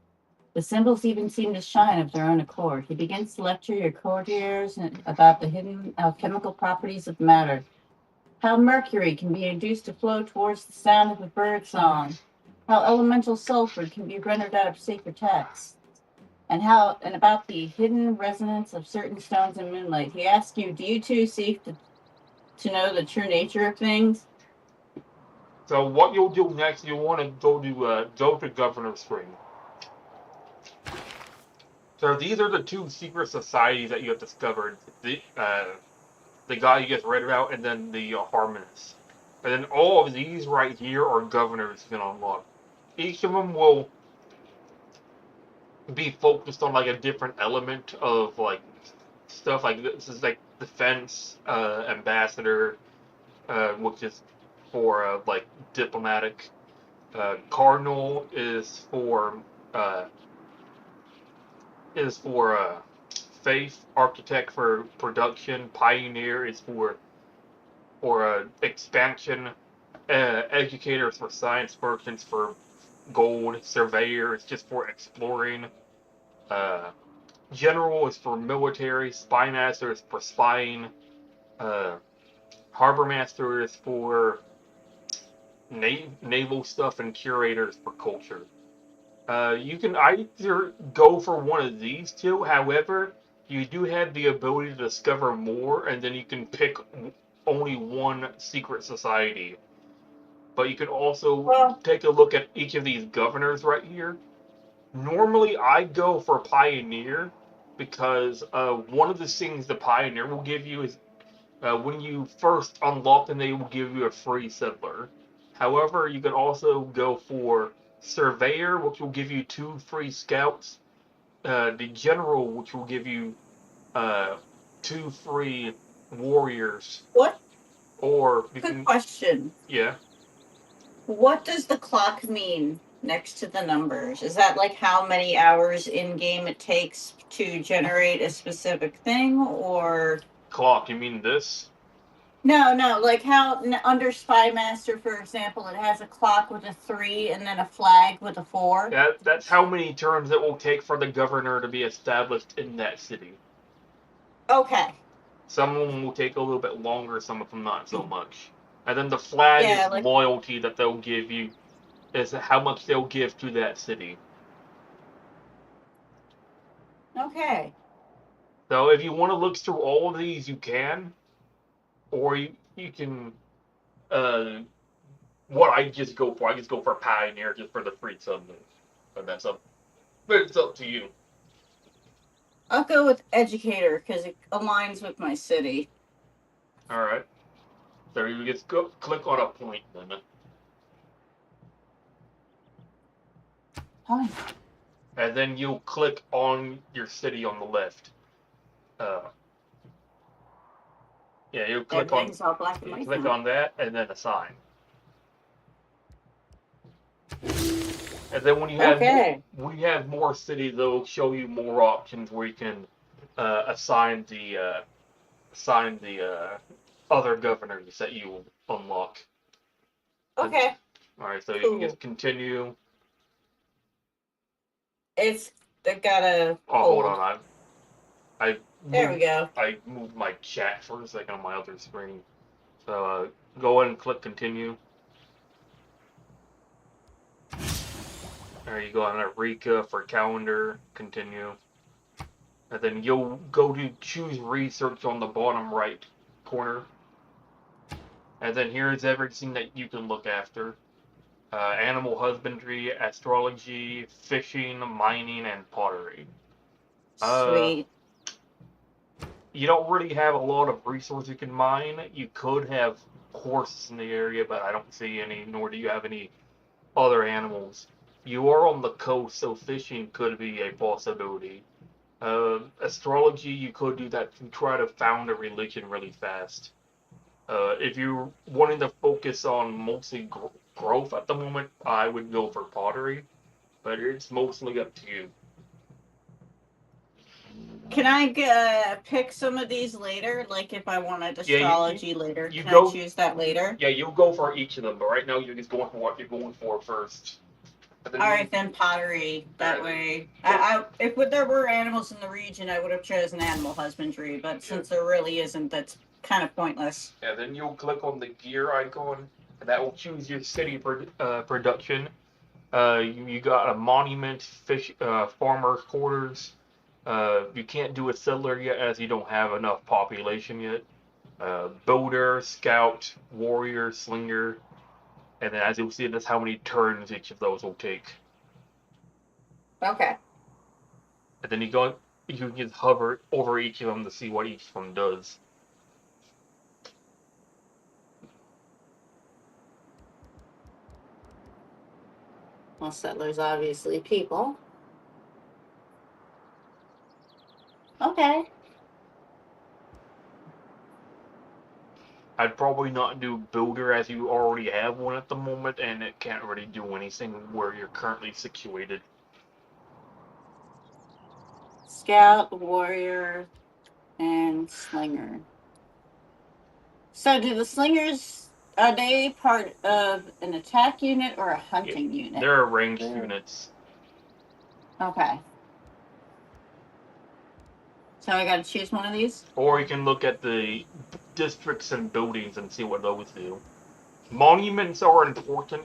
The symbols even seem to shine of their own accord. He begins to lecture your courtiers about the hidden alchemical properties of matter. How mercury can be induced to flow towards the sound of a bird song. How elemental sulfur can be rendered out of sacred texts. And about the hidden resonance of certain stones in moonlight. He asks you, do you too seek to know the true nature of things? So what you'll do next, you'll want to go to Governor's Spring. So these are the 2 secret societies that you have discovered. The guy you just read about, and then the Harmonists. And then all of these right here are governors you can unlock. Each of them will be focused on like a different element of like stuff. Like this is like defense, ambassador, which is for like diplomatic. Cardinal is for faith. Architect for production. Pioneer is for expansion. Educators for science. Merchants for gold. Surveyor is just for exploring. General is for military. Spy master is for spying. Harbor master is for naval stuff, and curators for culture. You can either go for one of these 2. However, you do have the ability to discover more, and then you can pick only one secret society. But you can also take a look at each of these governors right here. Normally, I go for Pioneer because one of the things the Pioneer will give you is when you first unlock them, they will give you a free settler. However, you can also go for Surveyor, which will give you 2 free scouts. The General, which will give you 2 free warriors. What? Or you Good can, question. yeah. What does the clock mean next to the numbers? Is that like how many hours in game it takes to generate a specific thing, or Clock, you mean this? no? Like how under Spy Master, for example, it has a clock with a 3 and then a flag with a 4. That's how many turns it will take for the governor to be established in that city. Okay. Some of them will take a little bit longer, some of them not so much. And then the flag is loyalty that they'll give you, is how much they'll give to that city. Okay. So if you want to look through all of these, you can. Or you can, what I just go for Pioneer just for the free submit. But that's up, but it's up to you. I'll go with Educator because it aligns with my city. Alright. So you just click on a point then. Fine. and then you'll click on your city on the left. Yeah, you'll click on Everything's all black and white click now. on that, and then assign. And then when you have Okay. when you have more cities, they'll show you more options where you can assign the other governors that you unlock. Okay. All right, so you Cool. can just continue. It's got a Oh, hold on, I There we go. I moved my chat for a second on my other screen. So go ahead and click continue. There you go on Eureka for calendar, continue. And then you'll go to choose research on the bottom right corner. And then here's everything that you can look after. Animal husbandry, astrology, fishing, mining, and pottery. Sweet. You don't really have a lot of resources you can mine. You could have horses in the area, but I don't see any, nor do you have any other animals. You are on the coast, so fishing could be a possibility. Astrology, you could do that to try to found a religion really fast. If you're wanting to focus on mostly growth at the moment, I would go for pottery, but it's mostly up to you. Can I pick some of these later? Like if I wanted astrology later, you can go- I choose that later? Yeah, you'll go for each of them, but right now you're just going for what you're going for first. All right, then pottery. That way, if there were animals in the region, I would have chosen animal husbandry. But since there really isn't, that's kind of pointless. Yeah, then you'll click on the gear icon, and that will choose your city production. You got a monument, fish, farmer's quarters. You can't do a settler yet, as you don't have enough population yet. Boater, scout, warrior, slinger, and then as you'll see, that's how many turns each of those will take. Okay. And then you can just hover over each of them to see what each of them does. Well, settlers obviously people. Okay. I'd probably not do builder, as you already have one at the moment, and it can't really do anything where you're currently situated. Scout, warrior, and slinger. So do the slingers, are they part of an attack unit or a hunting unit? They're ranged units. Okay. So I gotta choose one of these? Or you can look at the districts and buildings and see what those do. Monuments are important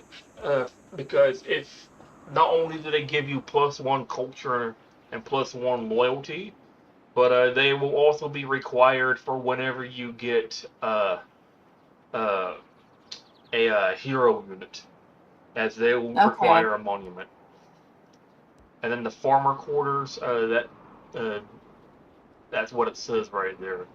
because if not only do they give you +1 culture and +1 loyalty, but they will also be required for whenever you get a hero unit, as they will require a monument. And then the farmer quarters, that's what it says right there.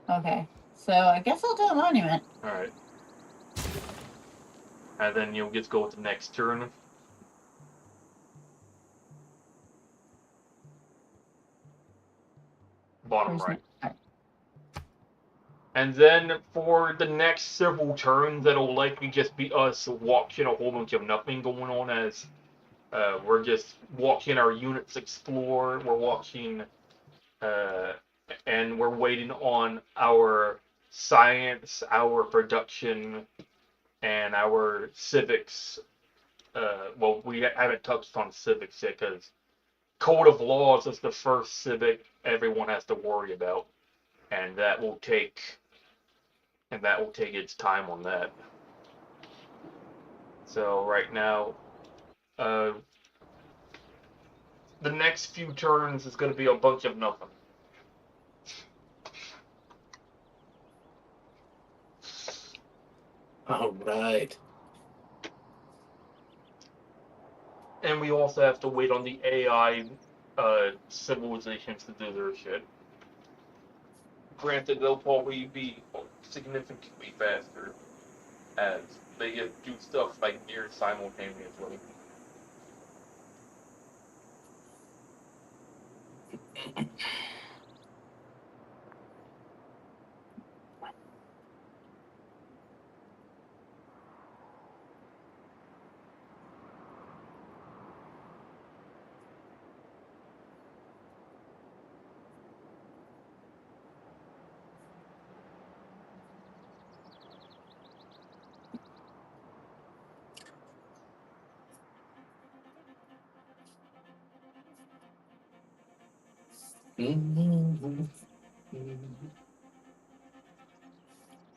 Okay, so I guess I'll do a monument. Alright. And then you'll just go with the next turn. Bottom right. And then for the next several turns, it'll likely just be us watching a whole bunch of nothing going on, as we're just watching our units explore. We're watching, and we're waiting on our science, our production, and our civics. Well, we haven't touched on civics yet, because Code of Laws is the first civic everyone has to worry about, and that will take its time on that. So right now, the next few turns is going to be a bunch of nothing. All right. And we also have to wait on the AI civilizations to do their shit. granted, they'll probably be significantly faster as they get do stuff like near simultaneously.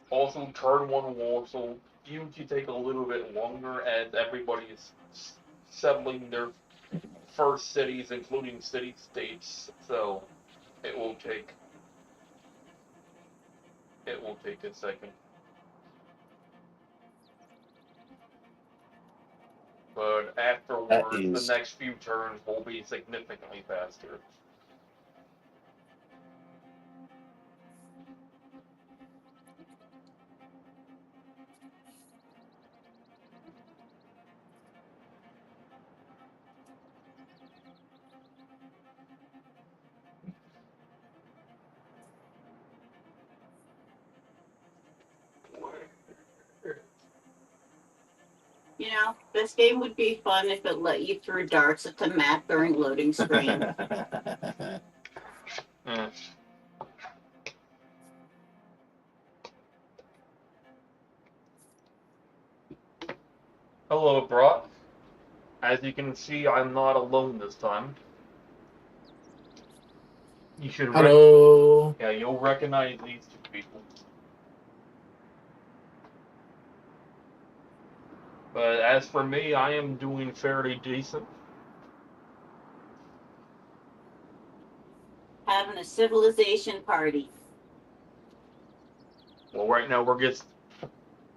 Also, turn one will also usually take a little bit longer as everybody is settling their first cities, including city-states. So it will take a second. But afterwards, is- the next few turns will be significantly faster. You know, this game would be fun if it let you throw darts at the map during loading screen. Eh. Hello, Brock. As you can see, I'm not alone this time. You should. Hello. Yeah, you'll recognize these two people. But as for me, I am doing fairly decent. Having a civilization party. Well, right now we're just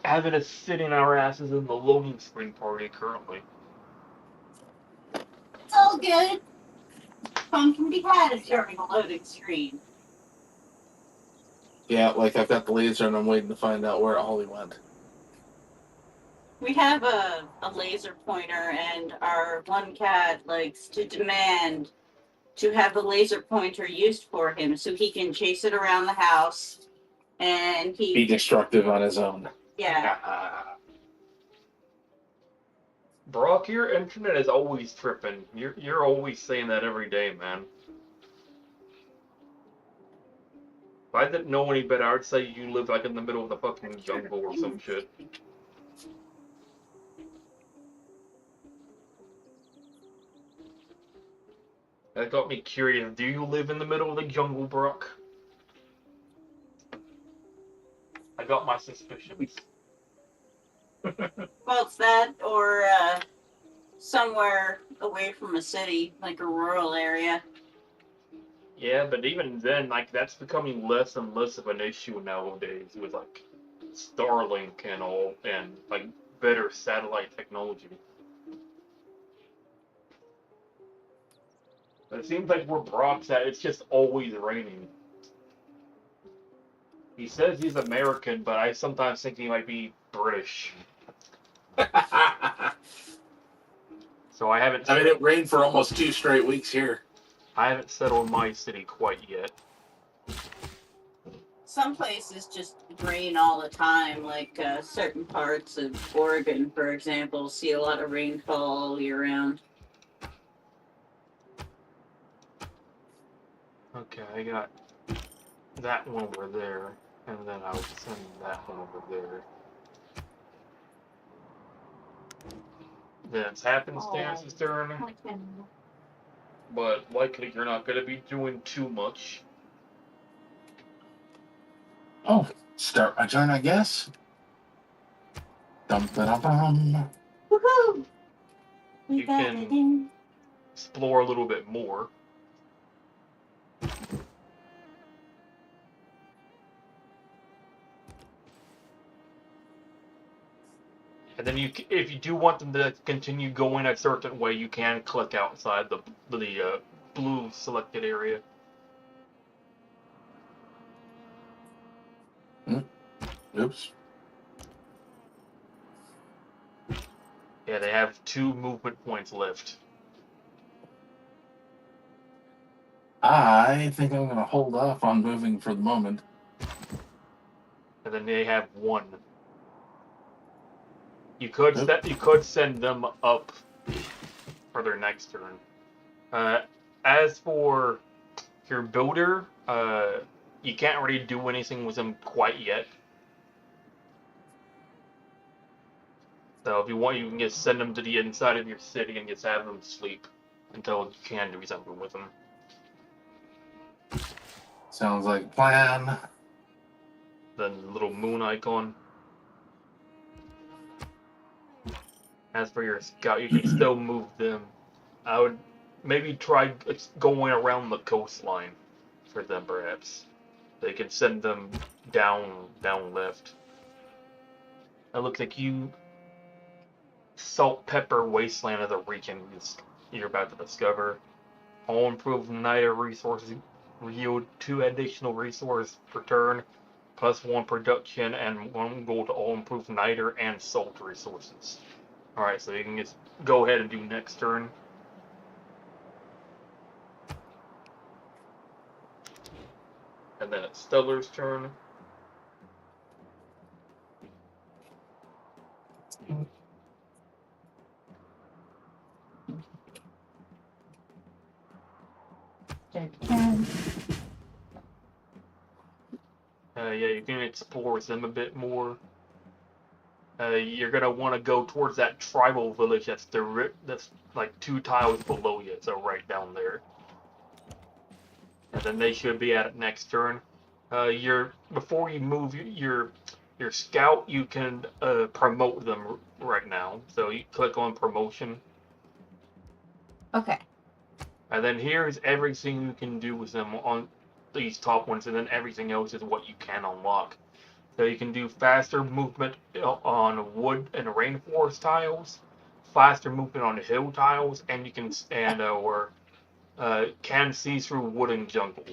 having us sitting our asses in the loading screen party currently. It's all good. Fun can be had during a loading screen. Yeah, like I've got the laser and I'm waiting to find out where Ollie went. We have a laser pointer, and our one cat likes to demand to have the laser pointer used for him so he can chase it around the house. And Be destructive on his own. Yeah. Brock, your internet is always tripping. You're always saying that every day, man. If I didn't know any better, I'd say you live like in the middle of the fucking jungle or some shit. That got me curious. Do you live in the middle of the jungle, Brock? I got my suspicions. Well, it's that or somewhere away from a city, like a rural area. Yeah, but even then, like, that's becoming less and less of an issue nowadays with, like, Starlink and all, and, like, better satellite technology. But it seems like where Brock's at, it's just always raining. He says he's American, but I sometimes think he might be British. So I haven't. I mean, it rained for almost 2 straight weeks here. I haven't settled my city quite yet. Some places just rain all the time, like certain parts of Oregon, for example, see a lot of rainfall all year round. Okay, I got that one over there, and then I'll send that one over there. Then it's happenstance's turn, but likely you're not going to be doing too much. Oh, start my turn, I guess. Dum-da-dum-dum. Woohoo! We You got can- it in. Explore a little bit more. And then if you do want them to continue going a certain way, you can click outside the blue selected area. Oops. Yeah, they have 2 movement points left. I think I'm going to hold off on moving for the moment. And then they have 1. You could Nope. you could send them up for their next turn. As for your builder, you can't really do anything with them quite yet. So if you want, you can just send them to the inside of your city and just have them sleep until you can do something with them. Sounds like a plan. Then the little moon icon. As for your scout, you can still move them. I would maybe try going around the coastline for them, perhaps. They can send them down left. It looks like you salt pepper wasteland of the region you're about to discover. All improved Niter resources yield 2 additional resource per turn, plus 1 production and 1 gold to all improved Niter and salt resources. Alright, so you can just go ahead and do next turn. And then it's Stellar's turn. Yeah, you can explore them a bit more. You're gonna want to go towards that tribal village that's like 2 tiles below you, so right down there. And then they should be at it next turn. Before you move your scout, you can promote them right now. So you click on promotion. Okay. And then here's everything you can do with them on these top ones, and then everything else is what you can unlock. So you can do faster movement on wood and rainforest tiles, faster movement on hill tiles, and you can can see through wood and jungle.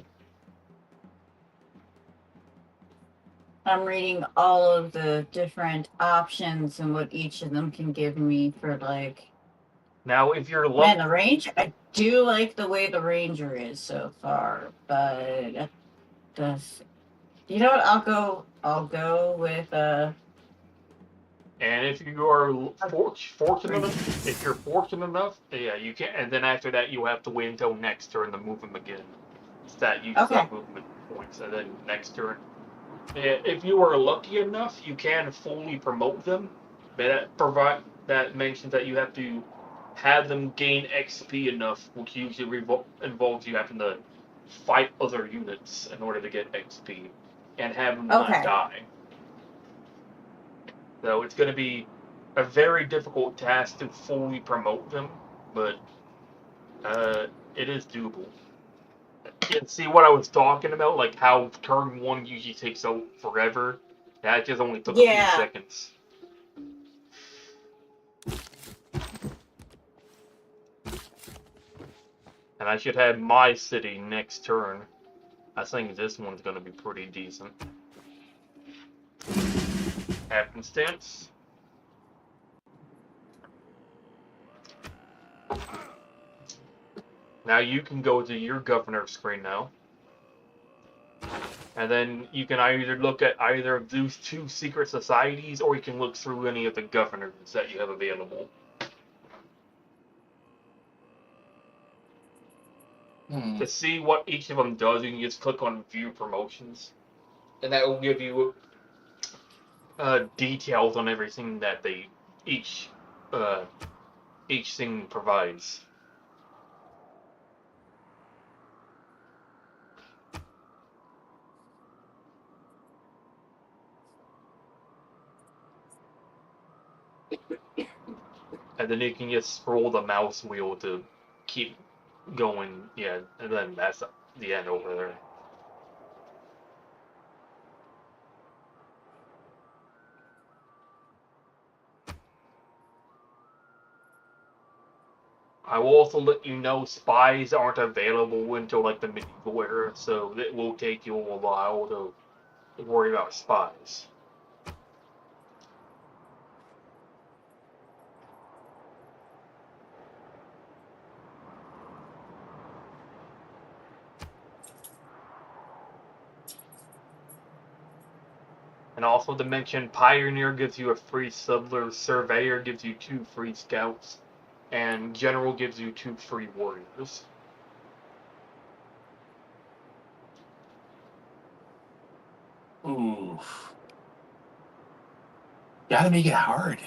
I'm reading all of the different options and what each of them can give me for like. Now, if you're Man, the range. I do like the way the ranger is so far, but it does. You know what? I'll go with And if you are fortunate enough, if you're fortunate enough, yeah, you can. And then after that, you have to wait until next turn to move them again. That uses up movement points, and then next turn. If you are lucky enough, you can fully promote them, but that mentions that you have to have them gain XP enough, which usually involves you having to fight other units in order to get XP, and have them not die. So it's going to be a very difficult task to fully promote them, but it is doable. And see what I was talking about, like how turn 1 usually takes forever. That just only took a few seconds. And I should have my city next turn. I think this one's going to be pretty decent. Happenstance. Now you can go to your governor screen now. And then you can either look at either of those 2 secret societies, or you can look through any of the governors that you have available. To see what each of them does, you can just click on View Promotions. And that will give you details on everything that each thing provides. And then you can just scroll the mouse wheel to keep going, yeah, and then that's the end over there. I will also let you know spies aren't available until like the medieval era, so it will take you a while to worry about spies. And also to mention, Pioneer gives you a free Subtler, Surveyor gives you 2 free Scouts, and General gives you 2 free Warriors. Ooh. Gotta make it hard.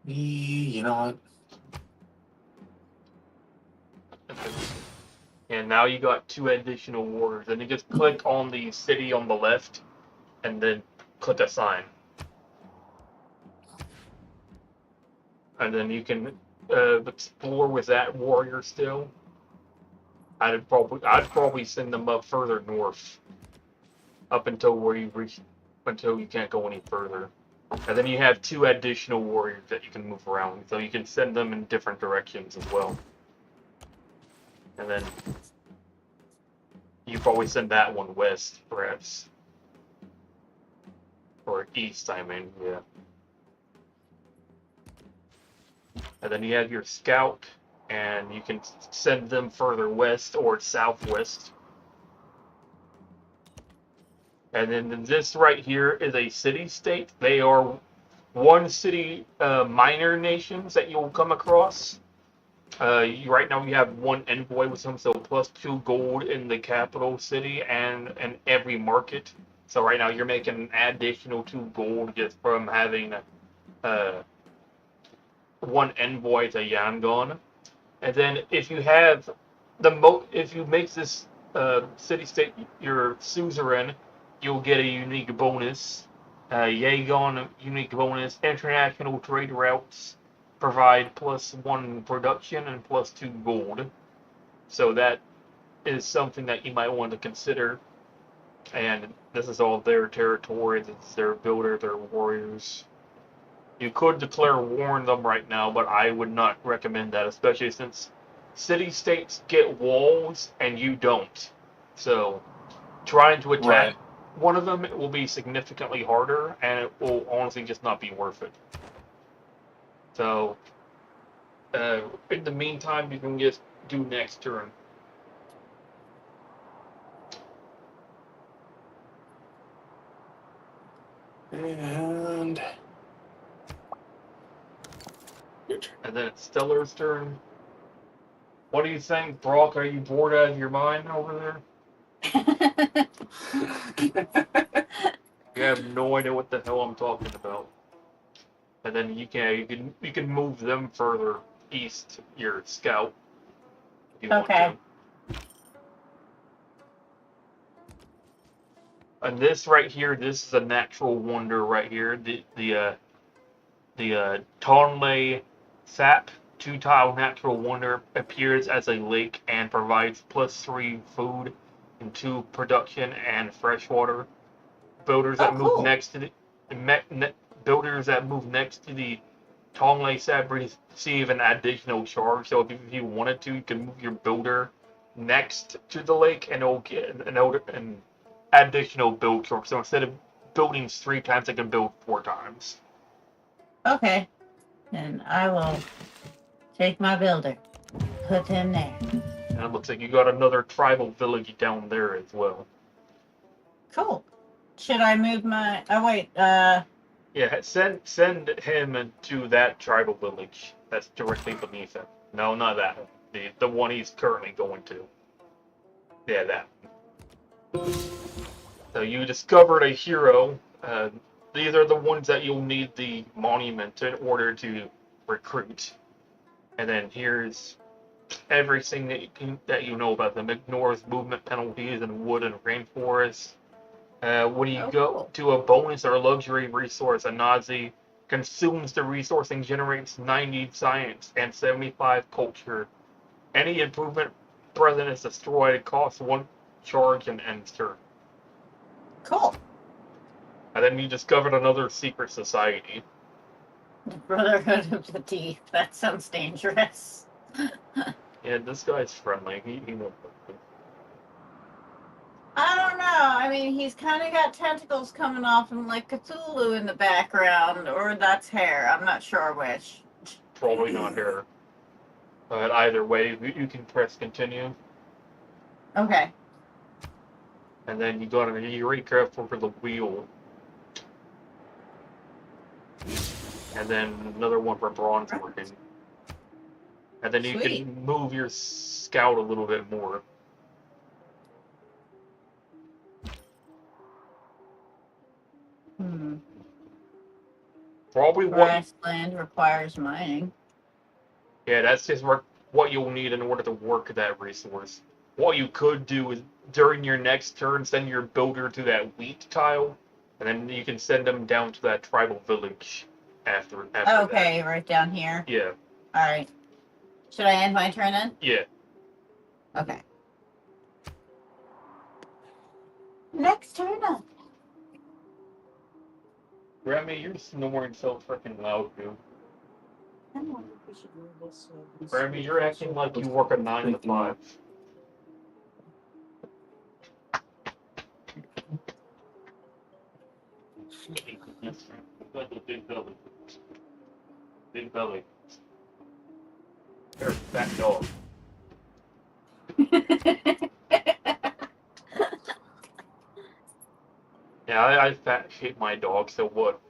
You know what? And now you got 2 additional Warriors. And you just click on the city on the left, and then click Assign. And then you can explore with that warrior still. I'd probably send them up further north, up until where you reach, until you can't go any further. And then you have 2 additional warriors that you can move around, so you can send them in different directions as well. And then you probably send that one west, perhaps, or east. I mean, yeah. And then you have your scout, and you can send them further west or southwest. And then this right here is a city-state. They are 1 city minor nations that you'll come across. Right now you have 1 envoy with them, so plus 2 gold in the capital city and in every market. So right now you're making an additional 2 gold just from having 1 envoy to Yangon. And then if you have if you make this city-state your suzerain, you'll get a unique bonus. Yangon unique bonus. International trade routes provide plus 1 production and plus 2 gold. So that is something that you might want to consider. And this is all their territory. This is their builder, their warriors. You could declare war on them right now, but I would not recommend that, especially since city-states get walls and you don't. So trying to attack one of them, it will be significantly harder, and it will honestly just not be worth it. So in the meantime, you can just do next turn. And And then it's Stellar's turn. What do you think, Brock? Are you bored out of your mind over there? You have no idea what the hell I'm talking about. And then you can move them further east, your scout. If you want Okay. to. And this right here, this is a natural wonder right here. The Tonle Sap 2-tile natural wonder appears as a lake and provides plus 3 food and 2 production and freshwater. Builders that move cool. next to the builders that move next to the Tonle Sap receive an additional charge. So if you wanted to, you can move your builder next to the lake and it'll get an additional build charge. So instead of building 3 times, I can build 4 times. Okay. Then I will take my builder, put him there. And it looks like you got another tribal village down there as well. Cool. Should I move my? Oh wait. Yeah, send him to that tribal village that's directly beneath him. No, not that one. The one he's currently going to. Yeah, that. So you discovered a hero these are the ones that you'll need the monument in order to recruit. And then here's everything that you know about them. Ignores movement penalties in wood and rainforest. When you go cool. to a bonus or luxury resource, a Nazi consumes the resource and generates 90 science and 75 culture. Any improvement present is destroyed, costs 1 charge and ends turn. Cool. And then you discovered another secret society. The Brotherhood of the Teeth. That sounds dangerous. Yeah, this guy's friendly. He knows. I don't know. I mean, he's kind of got tentacles coming off him like Cthulhu in the background, or that's hair. I'm not sure which. Probably not here. But either way, you can press continue. Okay. And then you gotta be really careful for the wheel. And then another one for bronze working. And then you Sweet. can move your scout a little bit more. Probably what. Grassland requires mining. Yeah, that's just what you'll need in order to work that resource. What you could do is during your next turn, send your builder to that wheat tile, and then you can send them down to that tribal village after Okay, that. right down here. Yeah. All right. Should I end my turn then? Yeah. Okay. Next turn up. Grammy, you're snoring so freaking loud, dude. Grammy, you're acting like you work a 9 to 5. Big belly. Big belly. You're a fat dog. Yeah, I fat shit my dog, so what?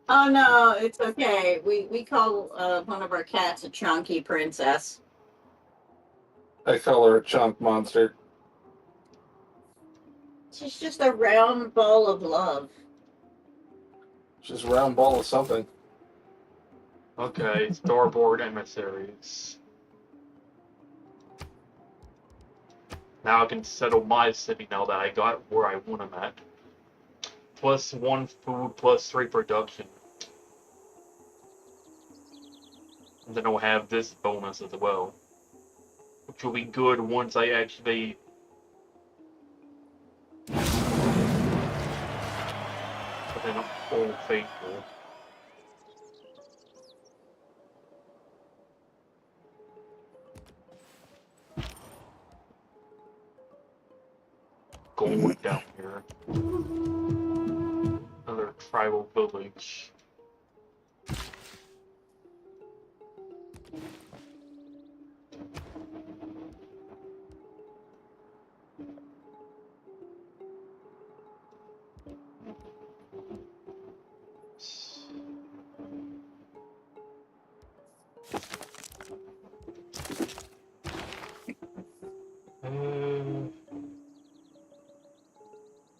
Oh no, it's okay. We call one of our cats a chunky princess. I call her a chunk monster. She's just a round ball of love. She's a round ball of something. Okay, starboard emissaries. Now I can settle my city now that I got where I want them at. +1 food, +3 production. And then I'll have this bonus as well. Which will be good once I actually... But then Old Faithful. Gold down here. Another tribal village.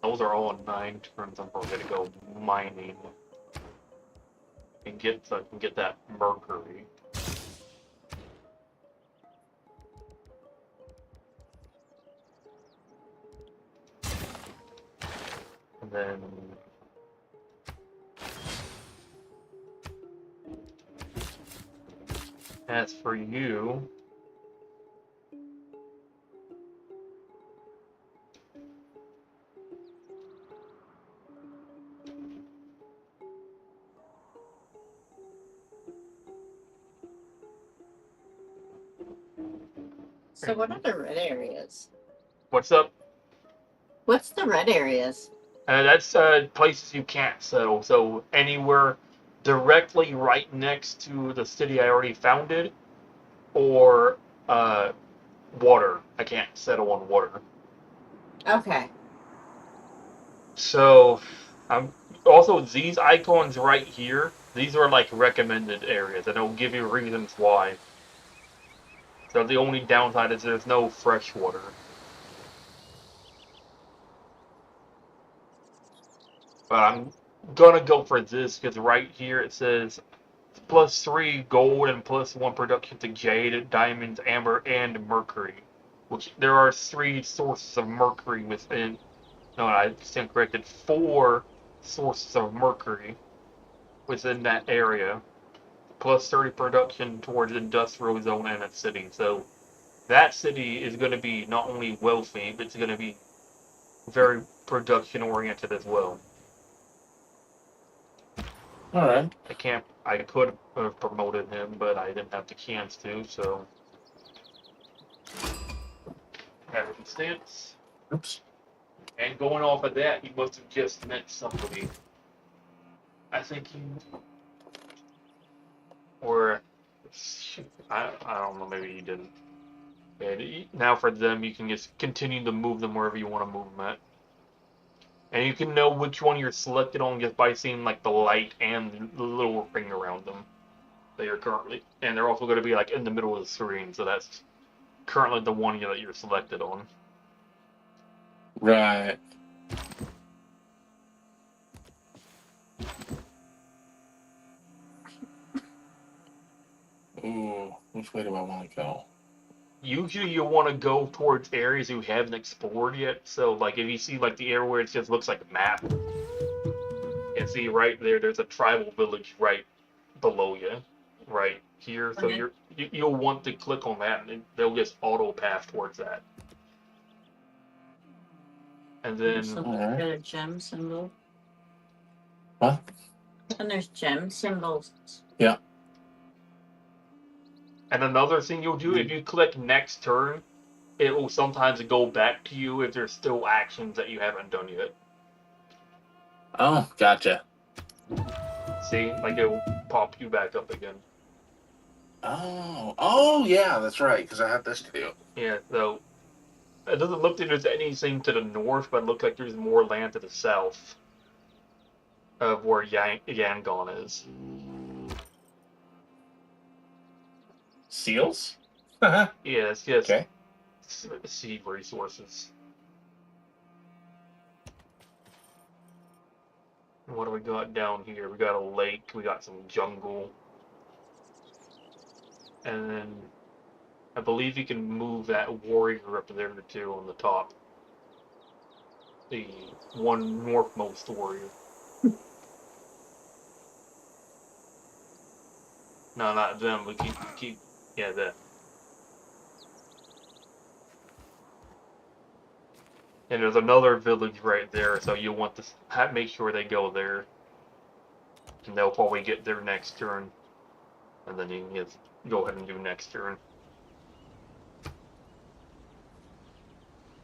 Those are all 9 turns. I'm probably gonna go mining and get so I can get that mercury. And then as for you, So what are the red areas? what's up? What's the red areas? That's places you can't settle. So anywhere directly right next to the city I already founded, or water. I can't settle on water. Okay. So also these icons right here. These are like recommended areas, and it'll give you reasons why. So the only downside is there's no fresh water. But I'm gonna go for this because right here it says +3 gold and +1 production to jade, diamonds, amber, and mercury. Which there are 3 sources of mercury within. No, I stand corrected. 4 sources of mercury within that area. +30 production towards industrial zone and a city. So that city is going to be not only wealthy, but it's going to be very production oriented as well. All right. I could have promoted him, but I didn't have the chance to, so. Happenstance. Oops. And going off of that, he must have just met somebody. I think he. Or. I don't know, maybe he didn't. And now for them, you can just continue to move them wherever you want to move them at. And you can know which one you're selected on just by seeing like the light and the little ring around them. They are currently, and they're also going to be like in the middle of the screen, so that's currently the one that you're selected on. Right. Ooh, which way do I want to go? Usually you want to go towards areas you haven't explored yet. So like if you see like the area where it just looks like a map, and see right there's a tribal village right below you, right here. So Okay. you'll want to click on that, and they'll just auto path towards that. And then Got a gem symbol. What? And there's gem symbols. Yeah. and another thing you'll do if you click next turn, it will sometimes go back to you if there's still actions that you haven't done yet. Oh, gotcha. See, like it will pop you back up again. Oh, yeah, that's right. Because I have this to do. Yeah, so it doesn't look like there's anything to the north, but it looks like there's more land to the south of where Yangon is. Seals? Yeah, it's just Okay. sea resources. What do we got down here? We got a lake, we got some jungle. And then I believe you can move that warrior up there too on the top. The one northmost warrior. No, not them. We keep yeah, that. And there's another village right there, so you want to make sure they go there. And they'll probably get there next turn. And then you can just go ahead and do next turn.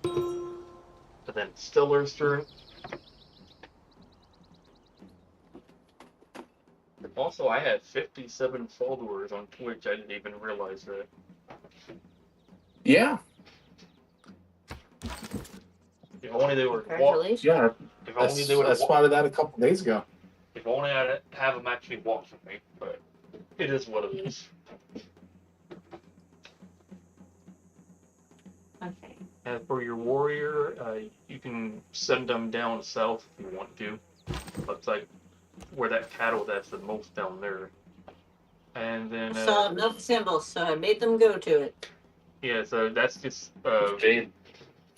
But then Stiller's turn. Also, I had 57 followers on Twitch. I didn't even realize that. Yeah. If only they were. Congratulations. Yeah. If only they would I have. spotted that a couple days ago. If only I'd have them actually watching me. But it is what it is. Okay. As for your warrior, you can send them down south if you want to. Looks like where that cattle that's the most down there. And then I saw enough symbols, so I made them go to it. yeah, so that's just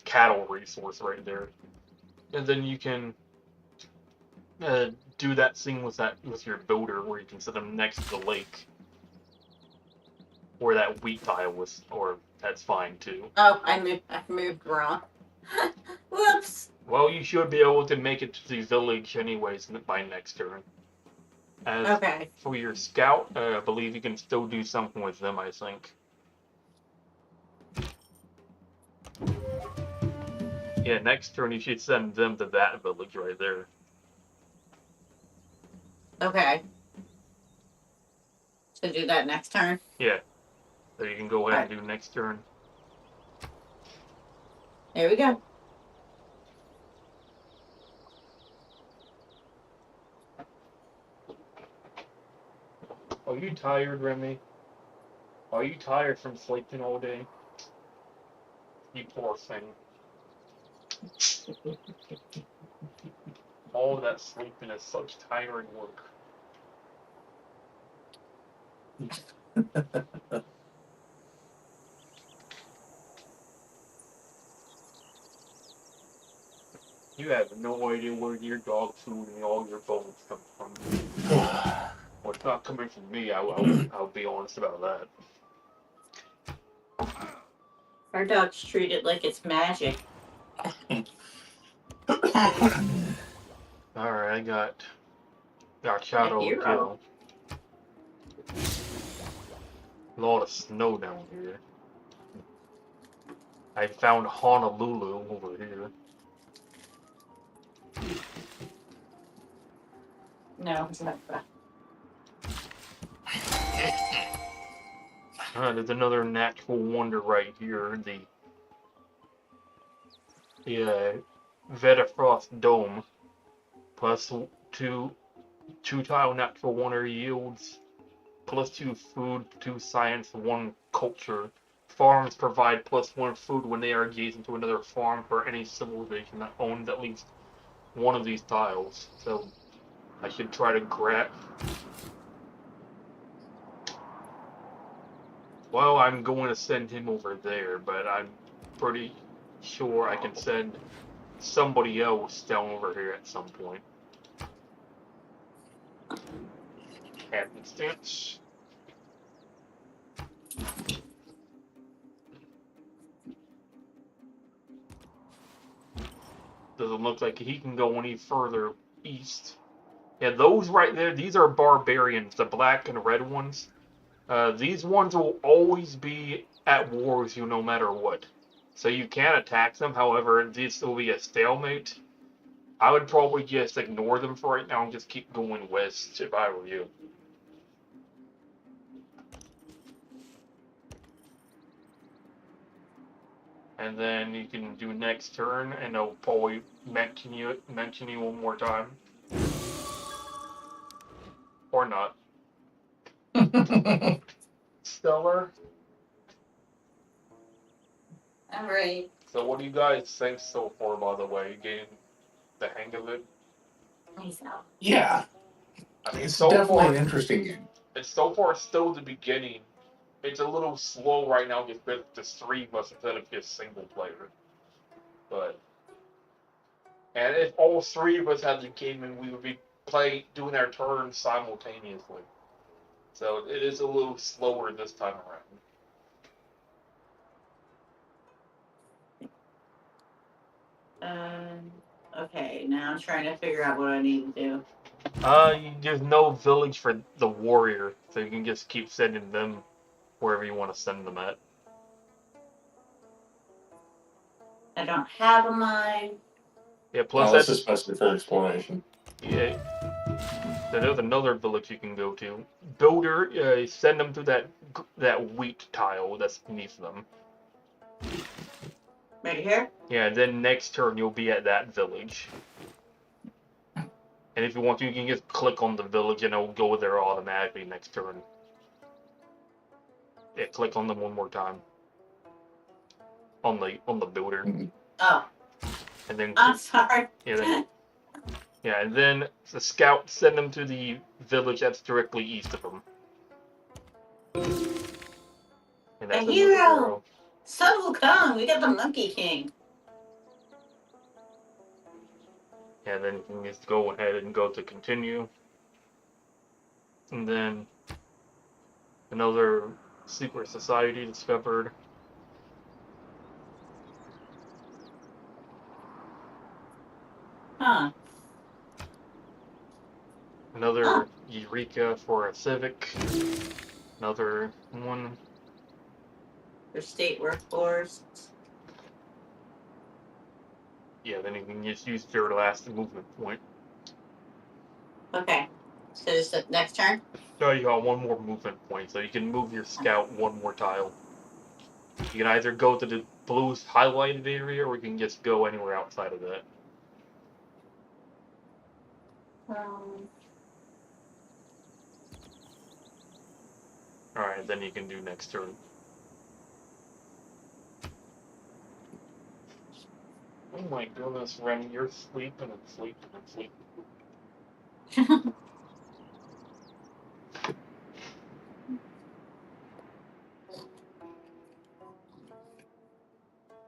cattle resource right there. And then you can do that thing with your builder where you can set them next to the lake. Where that wheat tile was, or that's fine too. Oh, I moved wrong. Whoops. Well, you should be able to make it to the village anyways by next turn. As Okay. for your scout, I believe you can still do something with them, I think. Yeah, next turn you should send them to that village right there. Okay. So do that next turn. Yeah. So you can go ahead and do next turn. There we go. Are you tired, Remy? Are you tired from sleeping all day? You poor thing. all that sleeping is such tiring work. You have no idea where your dog food and all your bones come from. Well, it's not coming from me. I'll be honest about that. Our dogs treat it like it's magic. Alright, I got Shadow A and hero. Kill. A lot of snow down here. I found Honolulu over here. No, it's not that. There's another natural wonder right here. The Vetafrost Dome. Plus two tile natural wonder yields. Plus 2 food, 2 science, 1 culture. Farms provide +1 food when they are engaged into another farm for any civilization that owns at least one of these tiles. So I should try to grab. Well, I'm going to send him over there, but I'm pretty sure I can send somebody else down over here at some point. Happenstance. Doesn't look like he can go any further east. Yeah, those right there, these are barbarians, the black and red ones. These ones will always be at war with you no matter what. So you can attack them, however, this will be a stalemate. I would probably just ignore them for right now and just keep going west if I were you. And then you can do next turn, and they'll probably mention you one more time. Or not. Stellar. Alright. So what do you guys think so far, by the way? Getting the hang of it? Peace out. Yeah, I mean, it's so definitely far, an interesting game. it's so far still the beginning. It's a little slow right now just with the 3 of us instead of just single player. But and if all 3 of us had the game and we would be doing our turns simultaneously. So it is a little slower this time around. Okay, now I'm trying to figure out what I need to do. There's no village for the warrior, so you can just keep sending them wherever you want to send them at. I don't have a mine. Yeah, plus This that's is especially for exploration. yeah. There's another village you can go to. Builder, send them to that wheat tile that's beneath them. Right here? Yeah, then next turn you'll be at that village. And if you want to, you can just click on the village and it'll go there automatically next turn. Yeah, click on them one more time. On the builder. Oh. And then I'm sorry. Yeah, and then the scout send them to the village that's directly east of them. And that's A hero! Sun will come. We got the Monkey King. And then you can just go ahead and go to continue. And then another secret society discovered. Huh. Another Eureka for a civic. Another one. For state workforce. Yeah, then you can just use your last movement point. Okay. So is it next turn? So you got one more movement point, so you can move your scout one more tile. You can either go to the blue highlighted area, or you can just go anywhere outside of that. Alright, then you can do next turn. Oh my goodness, Ren, you're sleeping and sleeping and sleeping.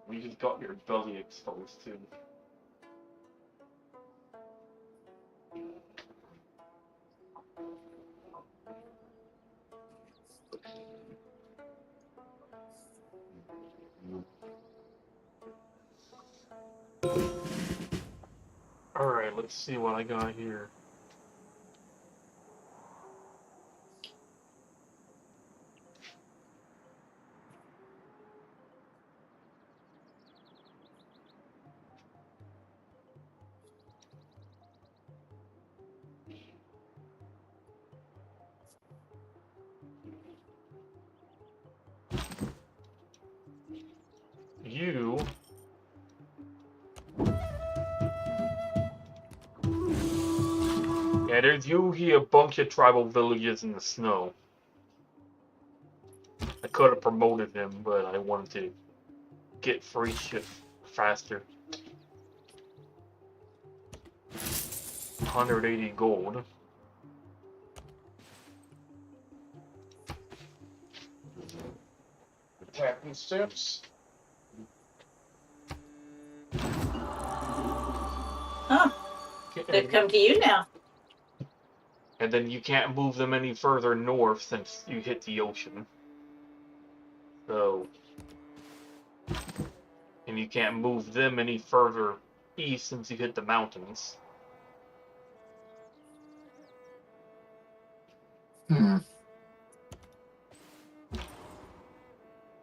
You just got your belly exposed too. Alright, let's see what I got here. You... Yeah, there's usually a bunch of tribal villages in the snow. I could have promoted him, but I wanted to get free shit faster. 180 gold. Tapping steps. Huh. They've come to you now. And then you can't move them any further north since you hit the ocean. So... And you can't move them any further east since you hit the mountains.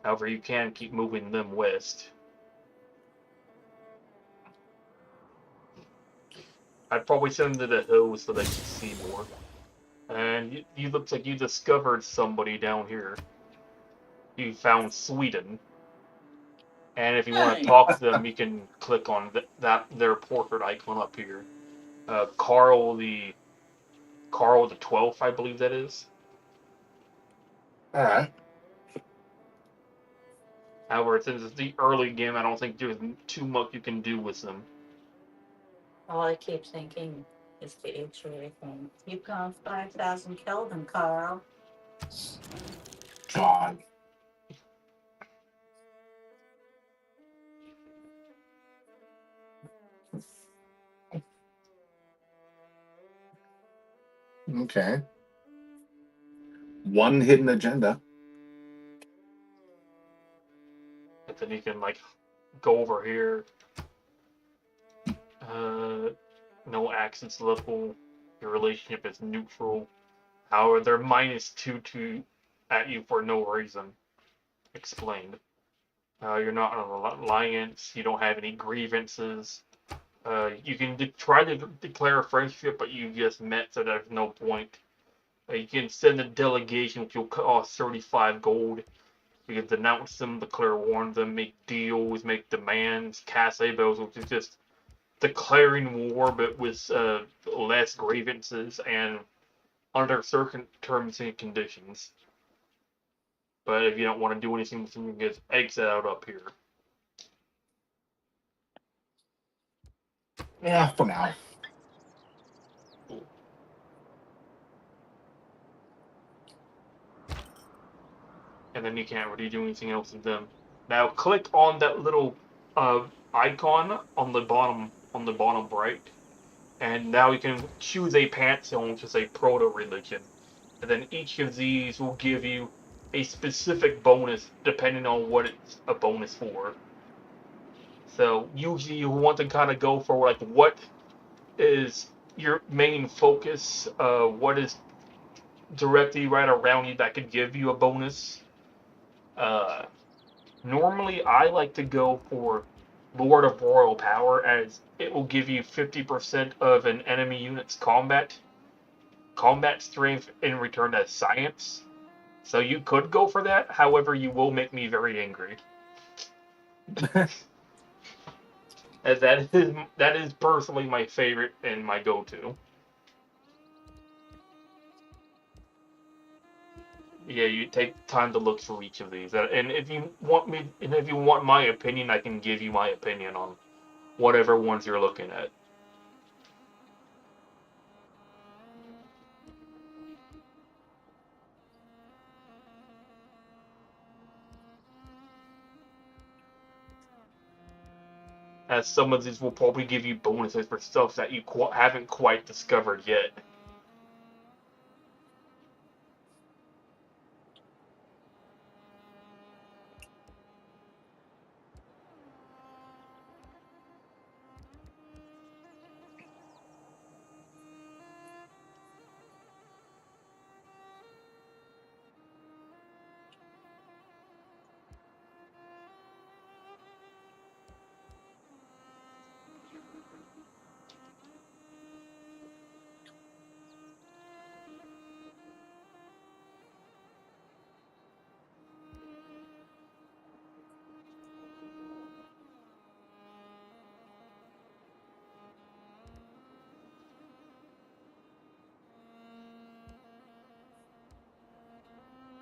However, you can keep moving them west. I'd probably send them to the hills so they can see more. And you looks like you discovered somebody down here. You found Sweden. And if you want to talk to them, you can click on their portrait icon up here. Carl the 12th, I believe that is. Alright. However, since it's the early game, I don't think there's too much you can do with them. All I keep thinking is the HRA thing. You've gone 5,000 Kelvin, Carl. God. Okay. One hidden agenda. But then you can, like, go over here. No access level. Your relationship is neutral. However, they're -2 at you for no reason. Explained. You're not on an alliance. You don't have any grievances. You can try to declare a friendship, but you just met, so there's no point. You can send a delegation, which will cost 35 gold. You can denounce them, declare warn them, make deals, make demands, cast abels, which is just declaring war, but with less grievances and under certain terms and conditions. But if you don't want to do anything with them, you can just exit out up here. Yeah, for now. And then you can't really do anything else with them. Now click on that little icon on the bottom right, and now you can choose a pantheon, which is a proto-religion. And then each of these will give you a specific bonus depending on what it's a bonus for. So usually you want to kind of go for like what is your main focus, what is directly right around you that could give you a bonus. Normally I like to go for Lord of Royal Power, as it will give you 50% of an enemy unit's combat strength in return as science. So you could go for that, however you will make me very angry. As that is personally my favorite and my go-to. Yeah, you take time to look through each of these, and if you want my opinion, I can give you my opinion on whatever ones you're looking at. As some of these will probably give you bonuses for stuff that you haven't quite discovered yet.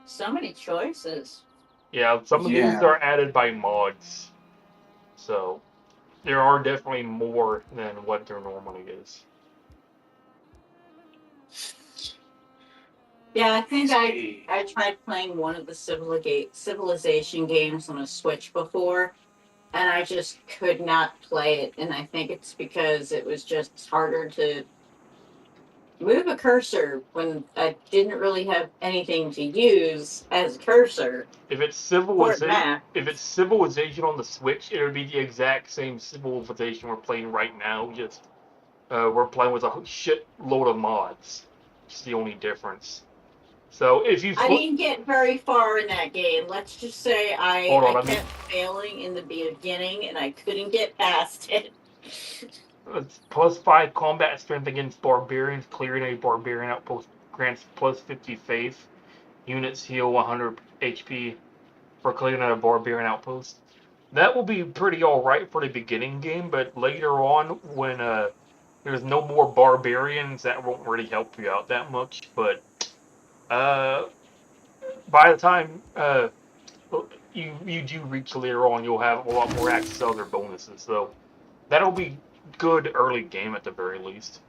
So many choices. Yeah, some of these are added by mods. So, there are definitely more than what there normally is. Yeah, I think I tried playing one of the Civilization games on a Switch before, and I just could not play it. And I think it's because it was just harder to move a cursor when I didn't really have anything to use as a cursor. If it's Civilization on the Switch, it would be the exact same Civilization we're playing right now. Just we're playing with a shit load of mods. It's the only difference. So if you I didn't get very far in that game. Let's just say I kept failing in the beginning and I couldn't get past it. It's +5 combat strength against barbarians. Clearing a barbarian outpost grants +50 faith. Units heal 100 HP for clearing out a barbarian outpost. That will be pretty alright for the beginning game, but later on, when there's no more barbarians, that won't really help you out that much. But by the time you do reach later on, you'll have a lot more access to other bonuses. So that'll be good early game at the very least.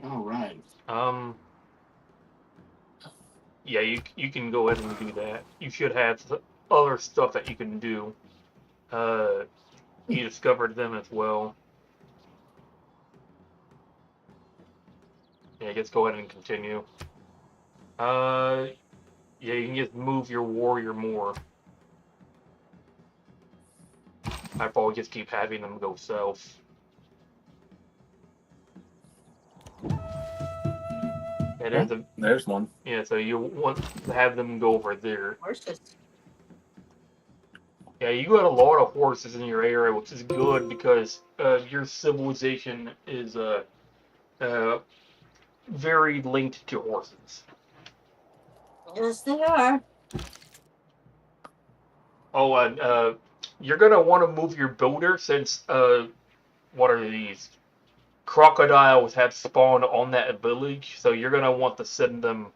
All right. Yeah, you can go ahead and do that. You should have other stuff that you can do. You discovered them as well. Yeah, just go ahead and continue. Yeah, you can just move your warrior more. I'd probably just keep having them go south. Yeah, there's one. Yeah, so you want to have them go over there. Horses. Yeah, you got a lot of horses in your area, which is good because your civilization is very linked to horses. Yes, they are. Oh, and you're gonna want to move your builder since what are these? Crocodiles have spawned on that village, so you're gonna want to send them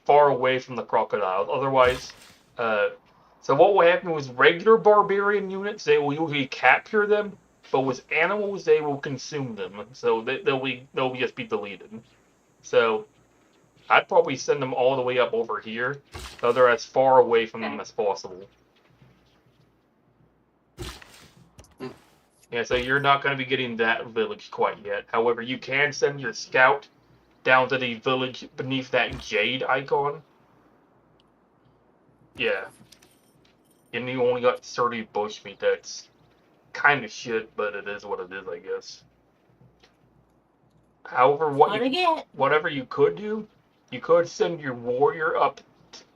far away from the crocodiles. Otherwise, so what will happen with regular barbarian units? They will usually capture them, but with animals, they will consume them. So they'll just be deleted. So I'd probably send them all the way up over here, so they're as far away from them as possible. Yeah, so you're not going to be getting that village quite yet. However, you can send your scout down to the village beneath that jade icon. Yeah. And you only got 30 bushmeat. That's kind of shit, but it is what it is, I guess. However, whatever you could do, you could send your warrior up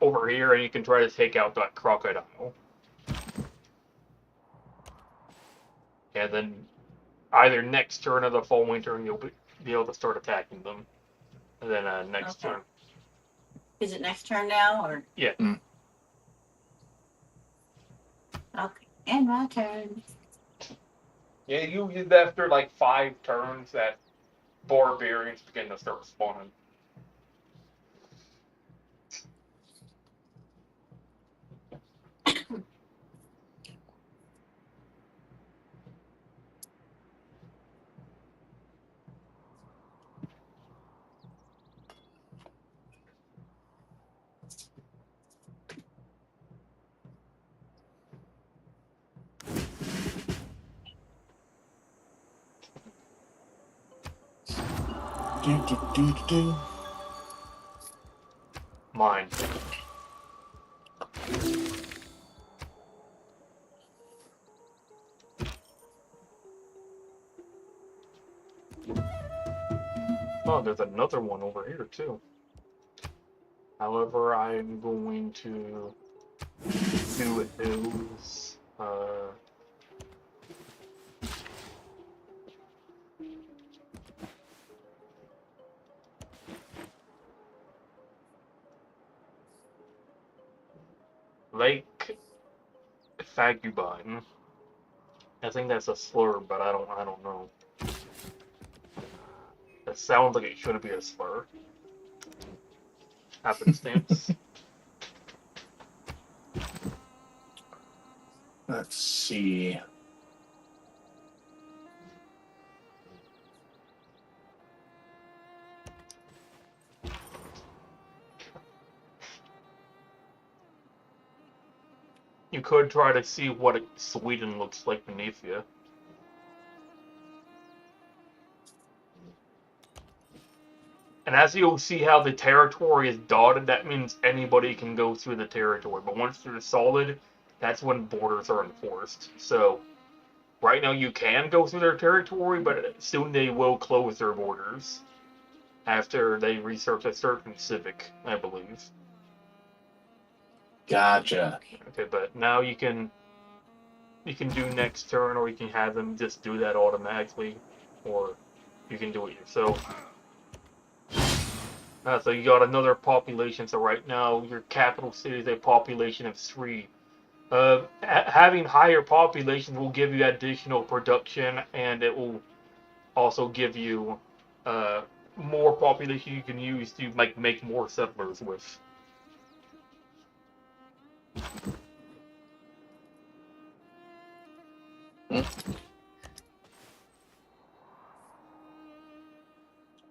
over here and you can try to take out that crocodile. And then either next turn or the following turn, you'll be able to start attacking them. And then next turn. Is it next turn now, or? Yeah. Okay, and my turn. Yeah, you did that after like 5 turns that barbarians begin to start spawning. Mine. Oh, there's another one over here too. However, I'm going to do it those. Lake Fagubine. I think that's a slur, but I don't know. That sounds like it should be a slur. Happenstance. Let's see. You could try to see what Sweden looks like beneath you. And as you'll see how the territory is dotted, that means anybody can go through the territory. But once they're solid, that's when borders are enforced. So, right now you can go through their territory, but soon they will close their borders. After they research a certain civic, I believe. Gotcha. Okay, but now you can do next turn, or you can have them just do that automatically, or you can do it yourself. So you got another population. So right now your capital city is a population of 3. Having higher populations will give you additional production, and it will also give you more population you can use to make more settlers with.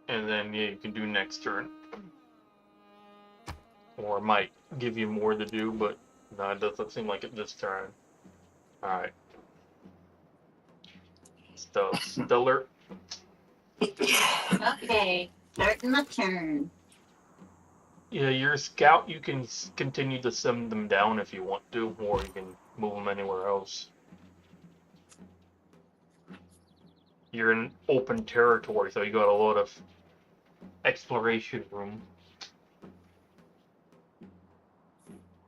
And then yeah, you can do next turn. Or it might give you more to do, but no, it doesn't seem like it this turn. Alright. Stellar. Okay, starting the turn. Yeah, your scout, you can continue to send them down if you want to, or you can move them anywhere else. You're in open territory, so you got a lot of exploration room.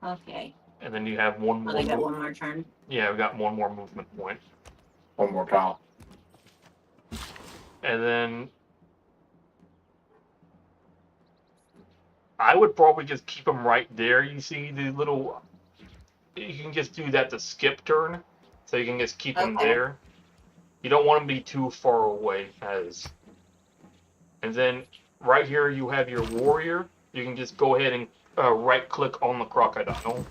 Okay. And then you have one more. I got one more turn. Yeah, we got one more movement point. One more call. And then I would probably just keep them right there. You see the little. You can just do that to skip turn, so you can just keep them there. You don't want them to be too far away, And then right here you have your warrior. You can just go ahead and right click on the crocodile.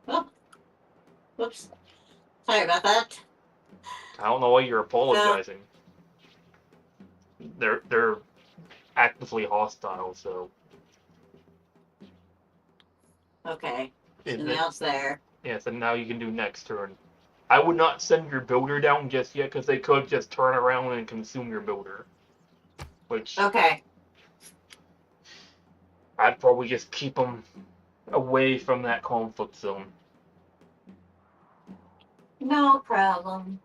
Oh. Whoops. Sorry about that. I don't know why you're apologizing. They're actively hostile, so. Okay. And Nothing else there. Yeah, so now you can do next turn. I would not send your builder down just yet, because they could just turn around and consume your builder. Which Okay. I'd probably just keep them away from that conflict zone. No problem.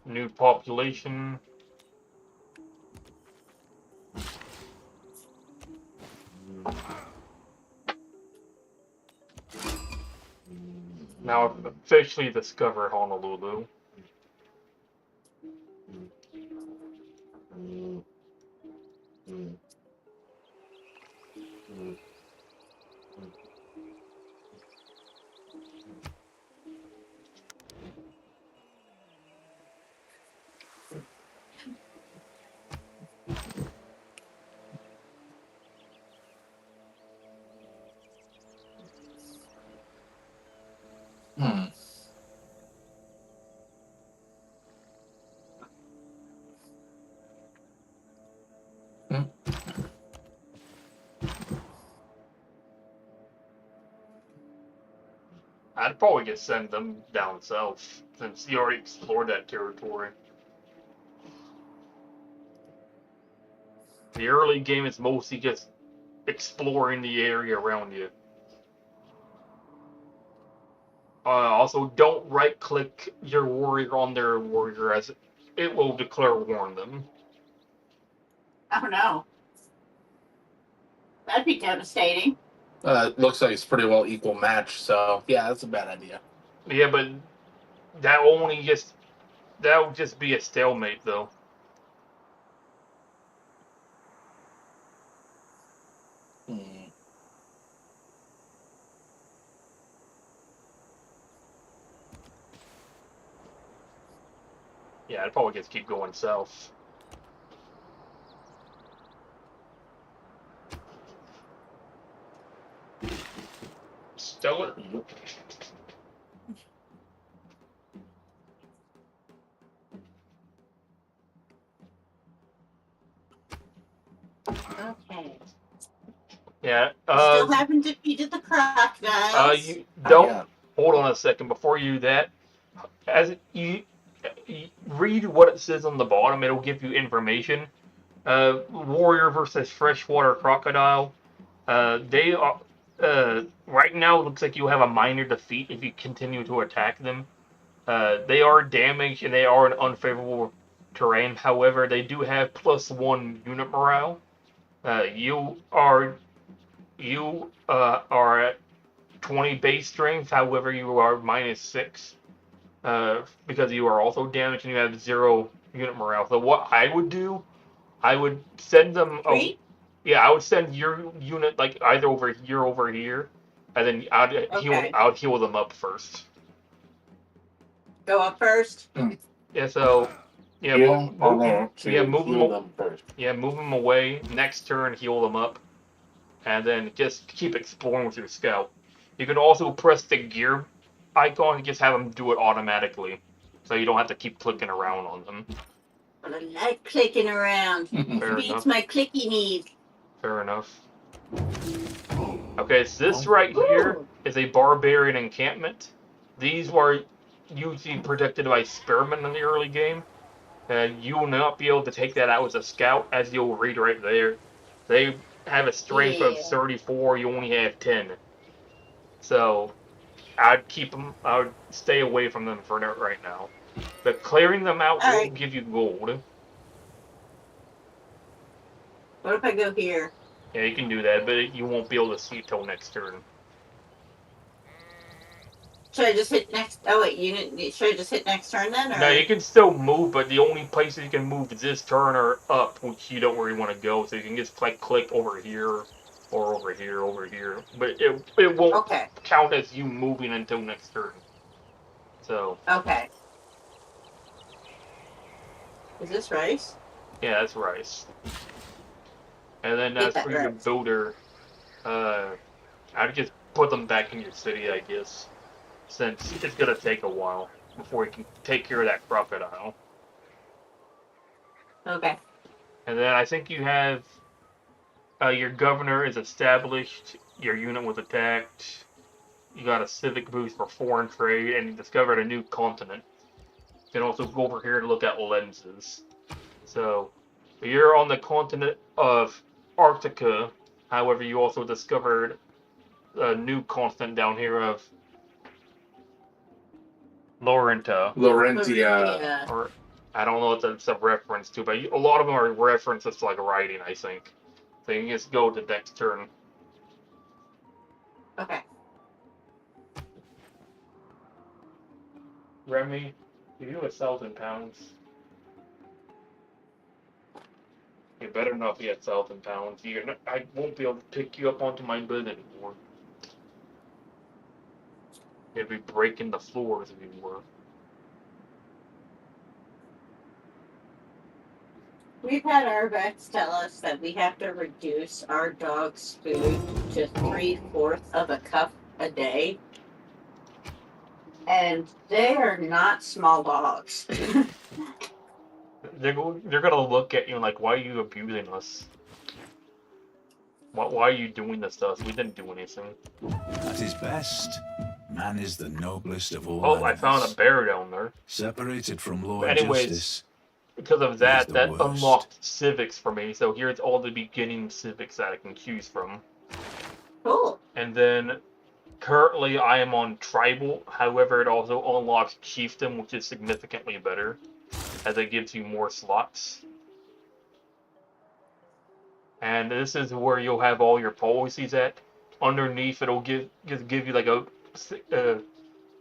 New population. officially discover Honolulu. Hmm. I'd probably just send them down south, since you already explored that territory. The early game is mostly just exploring the area around you. Also, don't right-click your warrior on their warrior, as it will declare warn them. Oh no. That'd be devastating. It looks like it's pretty well equal match, so yeah, that's a bad idea. Yeah, but that would just be a stalemate, though. Hmm. Yeah, I'd probably just keep going south. Stellar. Okay. Yeah. Still haven't defeated the crocodiles. You don't. Yeah. Hold on a second. Before you do that, as you read what it says on the bottom, it'll give you information. Warrior versus freshwater crocodile. They are right now. It looks like you have a minor defeat if you continue to attack them. They are damaged and they are in unfavorable terrain. However, they do have +1 unit morale. You are at 20 base strength. However, you are -6 because you are also damaged and you have 0 unit morale. So what I would do, I would send them. Three? Yeah, I would send your unit like either over here, and then I'd heal them up first. Go up first. Yeah, so yeah, Heal? Oh, no. move Heal them. them first. Yeah, move them away. Next turn, heal them up, and then just keep exploring with your scout. You can also press the gear icon and just have them do it automatically, so you don't have to keep clicking around on them. But I like clicking around. Fair Beats enough. my clicky need. Fair enough. Okay, so this right here is a barbarian encampment. These were usually protected by spearmen in the early game. You will not be able to take that out as a scout, as you'll read right there. They have a strength of 34, you only have 10. So, I'd keep them, I would stay away from them for right now. But clearing them out will give you gold. What if I go here? Yeah, you can do that, but you won't be able to see it till next turn. Should I just hit next? Oh wait, should I just hit next turn then? Or? No, you can still move, but the only places you can move is this turn or up, which you don't really want to go. So you can just click over here, or over here. But it won't count as you moving until next turn. So. Okay. Is this rice? Yeah, that's rice. And then as for your builder, I'd just put them back in your city, I guess, since it's gonna take a while before you can take care of that crocodile. Okay. And then I think you have your governor is established, your unit was attacked, you got a civic boost for foreign trade, and you discovered a new continent. You can also go over here to look at lenses. So, you're on the continent of Arctica. However, you also discovered a new continent down here of Laurentia. Or I don't know what that's a reference to, but a lot of them are references to like writing, I think. So you can just go to next turn. Okay. Remy, you do 1,000 pounds. You better not be 1,000 pounds. I won't be able to pick you up onto my bed anymore. You'd be breaking the floors if you were. We've had our vets tell us that we have to reduce our dog's food to 3/4 of a cup a day. And they are not small dogs. They're gonna look at you like, why are you abusing us? Why are you doing this to us? We didn't do anything. At his best, man is the noblest of all Oh, animals. I found a bear down there. Separated from law But and anyways, justice, because of he is that, the that worst. unlocked civics for me. So here's all the beginning civics that I can choose from. Cool. And then currently I am on tribal. However, it also unlocks chieftain, which is significantly better, as it gives you more slots. And this is where you'll have all your policies at. Underneath, it'll give you like a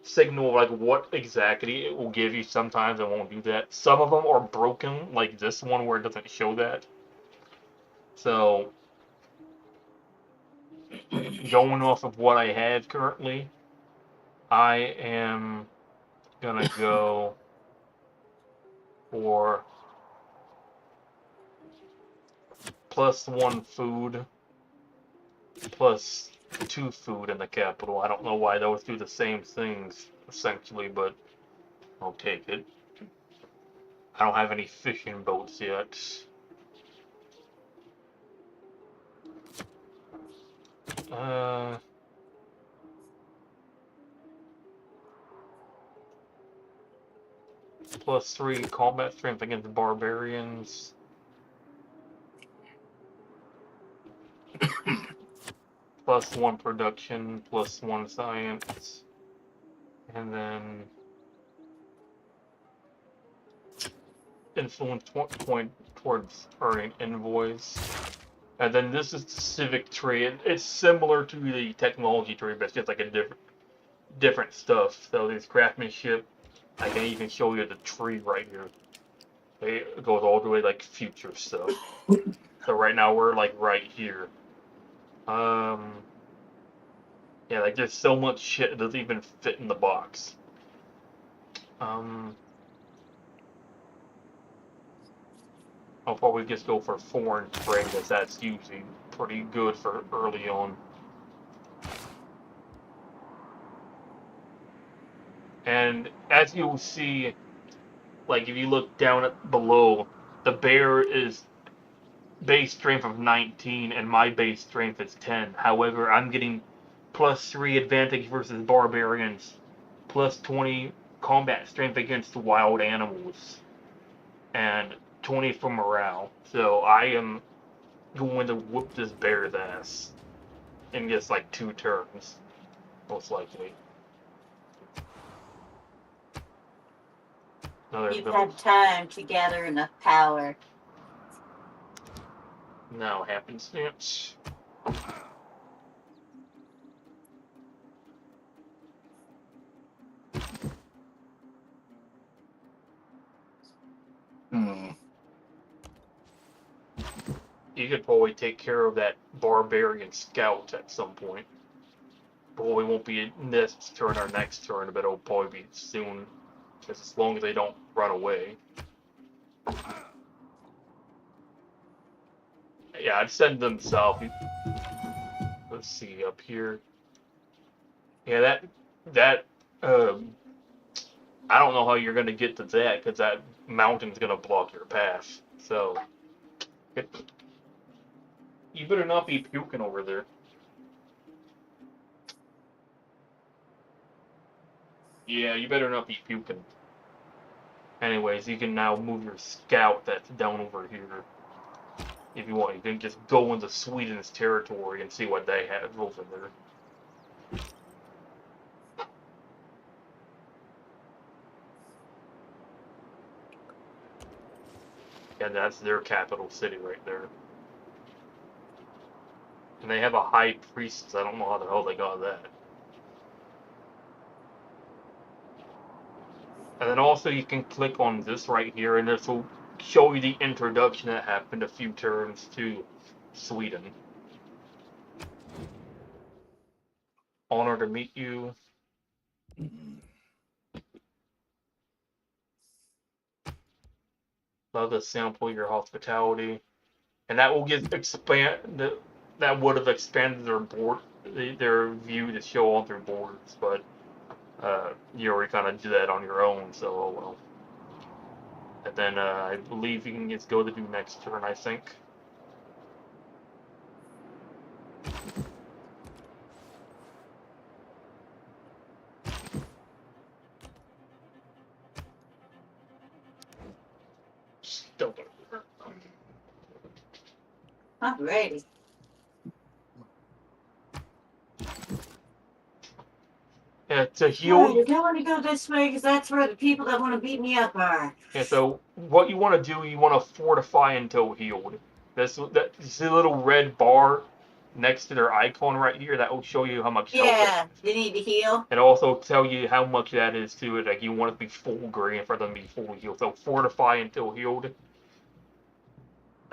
signal like what exactly it will give you. Sometimes it won't do that. Some of them are broken, like this one where it doesn't show that. So, going off of what I have currently, I am gonna go for +1 food, +2 food in the capital. I don't know why those do the same things, essentially, but I'll take it. I don't have any fishing boats yet. +3 combat strength against barbarians. +1 production, +1 science. And then influence point towards earning envoys. And then this is the civic tree. It's similar to the technology tree, but it's just like a different stuff. So there's craftsmanship. I can even show you the tree right here. It goes all the way like future stuff. So right now we're like right here. Yeah, like there's so much shit that doesn't even fit in the box. I'll probably just go for foreign trade, because that's usually pretty good for early on. And as you'll see, like if you look down at below, the bear is base strength of 19 and my base strength is 10. However, I'm getting +3 advantage versus barbarians, +20 combat strength against wild animals, and 20 for morale. So I am going to whoop this bear's ass in just like 2 turns, most likely. Another You've village had time to gather enough power. now happenstance. You could probably take care of that barbarian scout at some point. Probably won't be this turn or next turn, but it'll probably be soon. Just as long as they don't run away. Yeah, I'd send them south. Let's see, up here. Yeah, that I don't know how you're gonna get to that, because that mountain's gonna block your path. So, you better not be puking over there. Yeah, you better not be puking. Anyways, you can now move your scout that's down over here. If you want, you can just go into Sweden's territory and see what they have over there. And that's their capital city right there. And they have a high priest. I don't know how the hell they got that. And then also you can click on this right here, and this will show you the introduction that happened a few turns to Sweden. Honor to meet you. Love to sample your hospitality, and that will that would have expanded their board, their view to show all their boards, but you already kind of do that on your own, so oh well. And then I believe you can just go to do next turn, I think. Still don't work. Alrighty. Yeah, to Alright, heal. I don't want to go this way because that's where the people that want to beat me up are. Yeah, so what you want to do, you want to fortify until healed. You see the little red bar next to their icon right here? That will show you how much health. Yeah, you need to heal. It also tell you how much that is to it. Like you want it to be full green for them to be fully healed. So fortify until healed.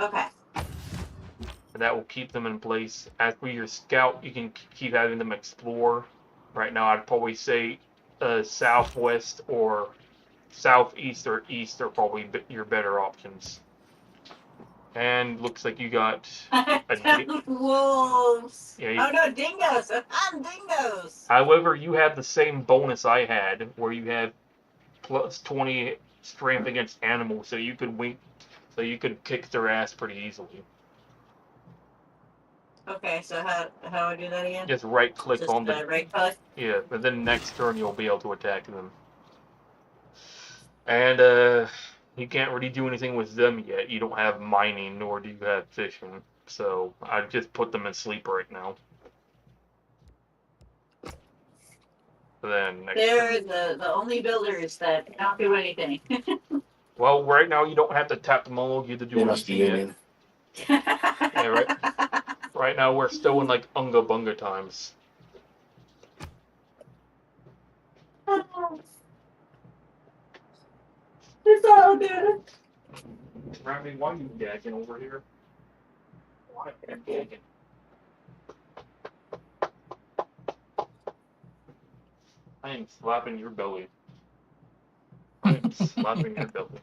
Okay. And that will keep them in place. As for your scout, you can keep having them explore. Right now, I'd probably say southwest or southeast or east are probably your better options. And looks like you got wolves. Yeah, Oh no, dingoes! I'm dingoes. However, you have the same bonus I had, where you have plus 20 strength against animals, so you could kick their ass pretty easily. Okay, so how do I do that again? Just right click Just on the right click. Yeah, but then next turn you'll be able to attack them. And you can't really do anything with them yet. You don't have mining, nor do you have fishing. So I just put them in sleep right now. Then next They're turn. the only builders that don't do anything. Well, right now you don't have to tap them all. You have to do They must be anything yet. Union. Yeah, right. Right now we're still in like Unga Bunga times. It's all good. Rami, why are you gagging over here? Why are you gagging? I am slapping your belly. I am slapping your belly.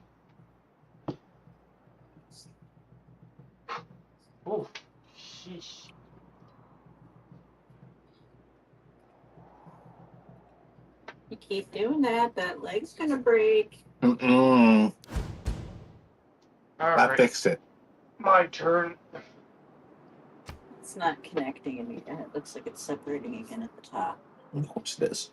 Oh, sheesh. You keep doing that, that leg's gonna break. Mm-mm. I Alright, fixed it. my turn. It's not connecting again. It looks like it's separating again at the top. Of course it is.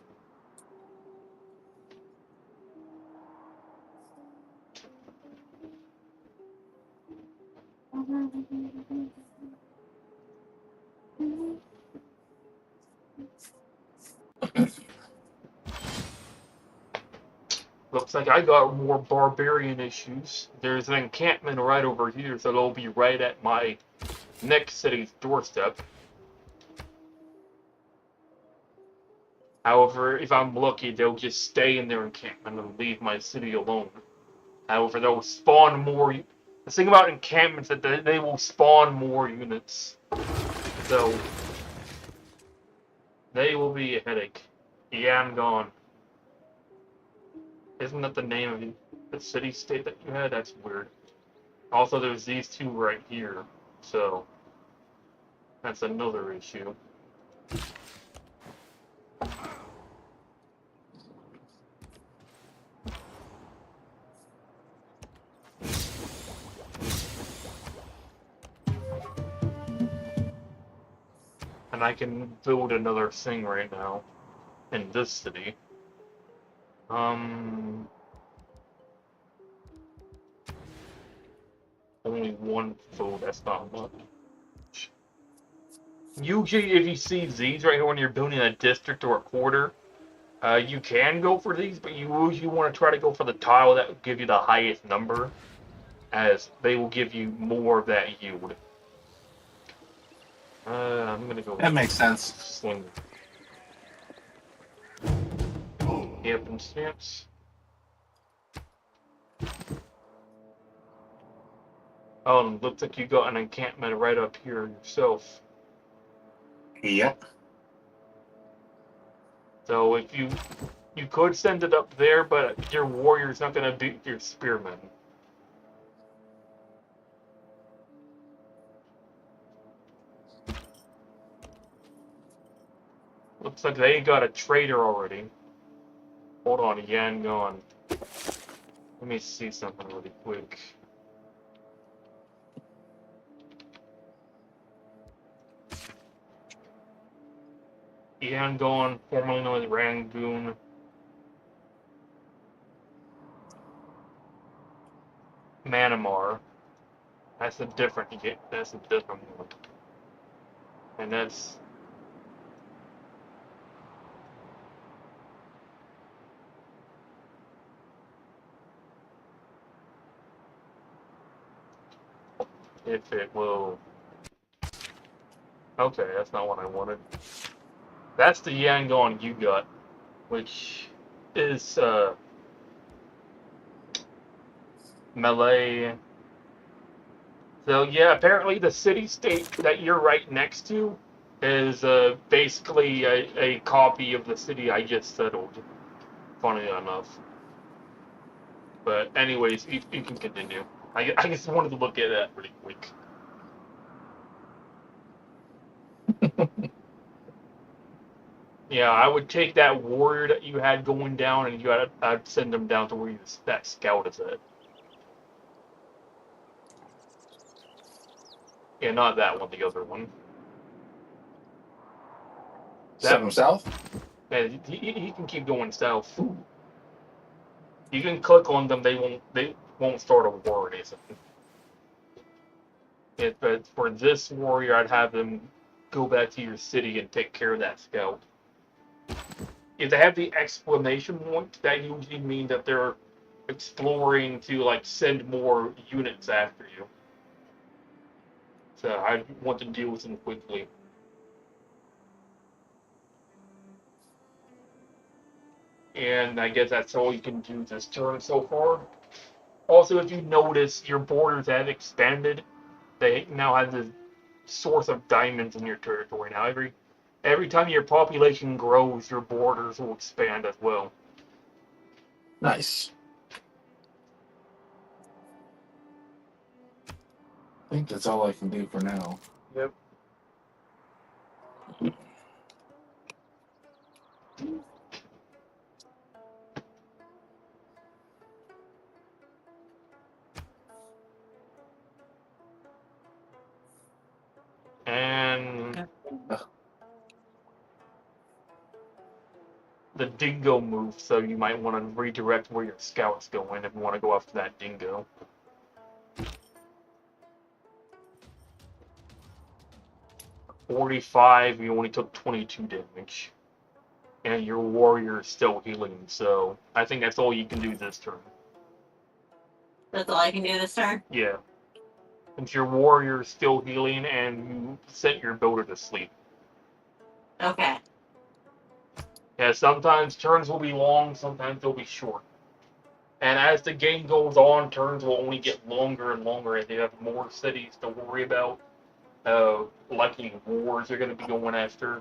Looks like I got more barbarian issues. There's an encampment right over here, so it'll be right at my next city's doorstep. However, if I'm lucky, they'll just stay in their encampment and leave my city alone. However, they'll spawn more. The thing about encampments is that they will spawn more units. So, they will be a headache. Yeah, I'm gone. Isn't that the name of the city-state that you had? That's weird. Also, there's these two right here. So, that's another issue. And I can build another thing right now in this city. Only one food, that's not much. Usually, if you see these right here when you're building a district or a quarter, you can go for these, but you usually want to try to go for the tile that will give you the highest number, as they will give you more of that yield. I'm gonna go. That makes sense. Swing. Yep, and stance. Looks like you got an encampment right up here yourself. Yep. So if you could send it up there, but your warrior's not gonna beat your spearmen. Looks like they got a trader already. Hold on, Yangon. Let me see something really quick. Yangon, formerly known as Rangoon. Manamar. That's a different one. And that's if it will. Okay, that's not what I wanted. That's the Yangon you got, which is Malay. So yeah, apparently the city-state that you're right next to is basically a copy of the city I just settled. Funny enough. But anyways, you can continue. I just wanted to look at that really quick. Yeah, I would take that warrior that you had going down, and I'd send him down to where that scout is at. Yeah, not that one, the other one. Send them south? Man, he can keep going south. You can click on them; they won't start a war or anything. But for this warrior, I'd have them go back to your city and take care of that scout. If they have the exclamation point, that usually means that they're exploring to like send more units after you. So I want to deal with them quickly. And I guess that's all you can do this turn so far. Also, if you notice, your borders have expanded. They now have the source of diamonds in your territory. Now, every time your population grows, your borders will expand as well. Nice. I think that's all I can do for now. Yep. And the dingo moves, so you might want to redirect where your scouts go in if you want to go after that dingo. $45, you only took 22 damage. And your warrior is still healing, so I think that's all you can do this turn. That's all I can do this turn? Yeah. Since your warrior is still healing and you sent your builder to sleep. Okay. Yeah, sometimes turns will be long, sometimes they'll be short. And as the game goes on, turns will only get longer and longer as you have more cities to worry about. Likely wars are going to be going after.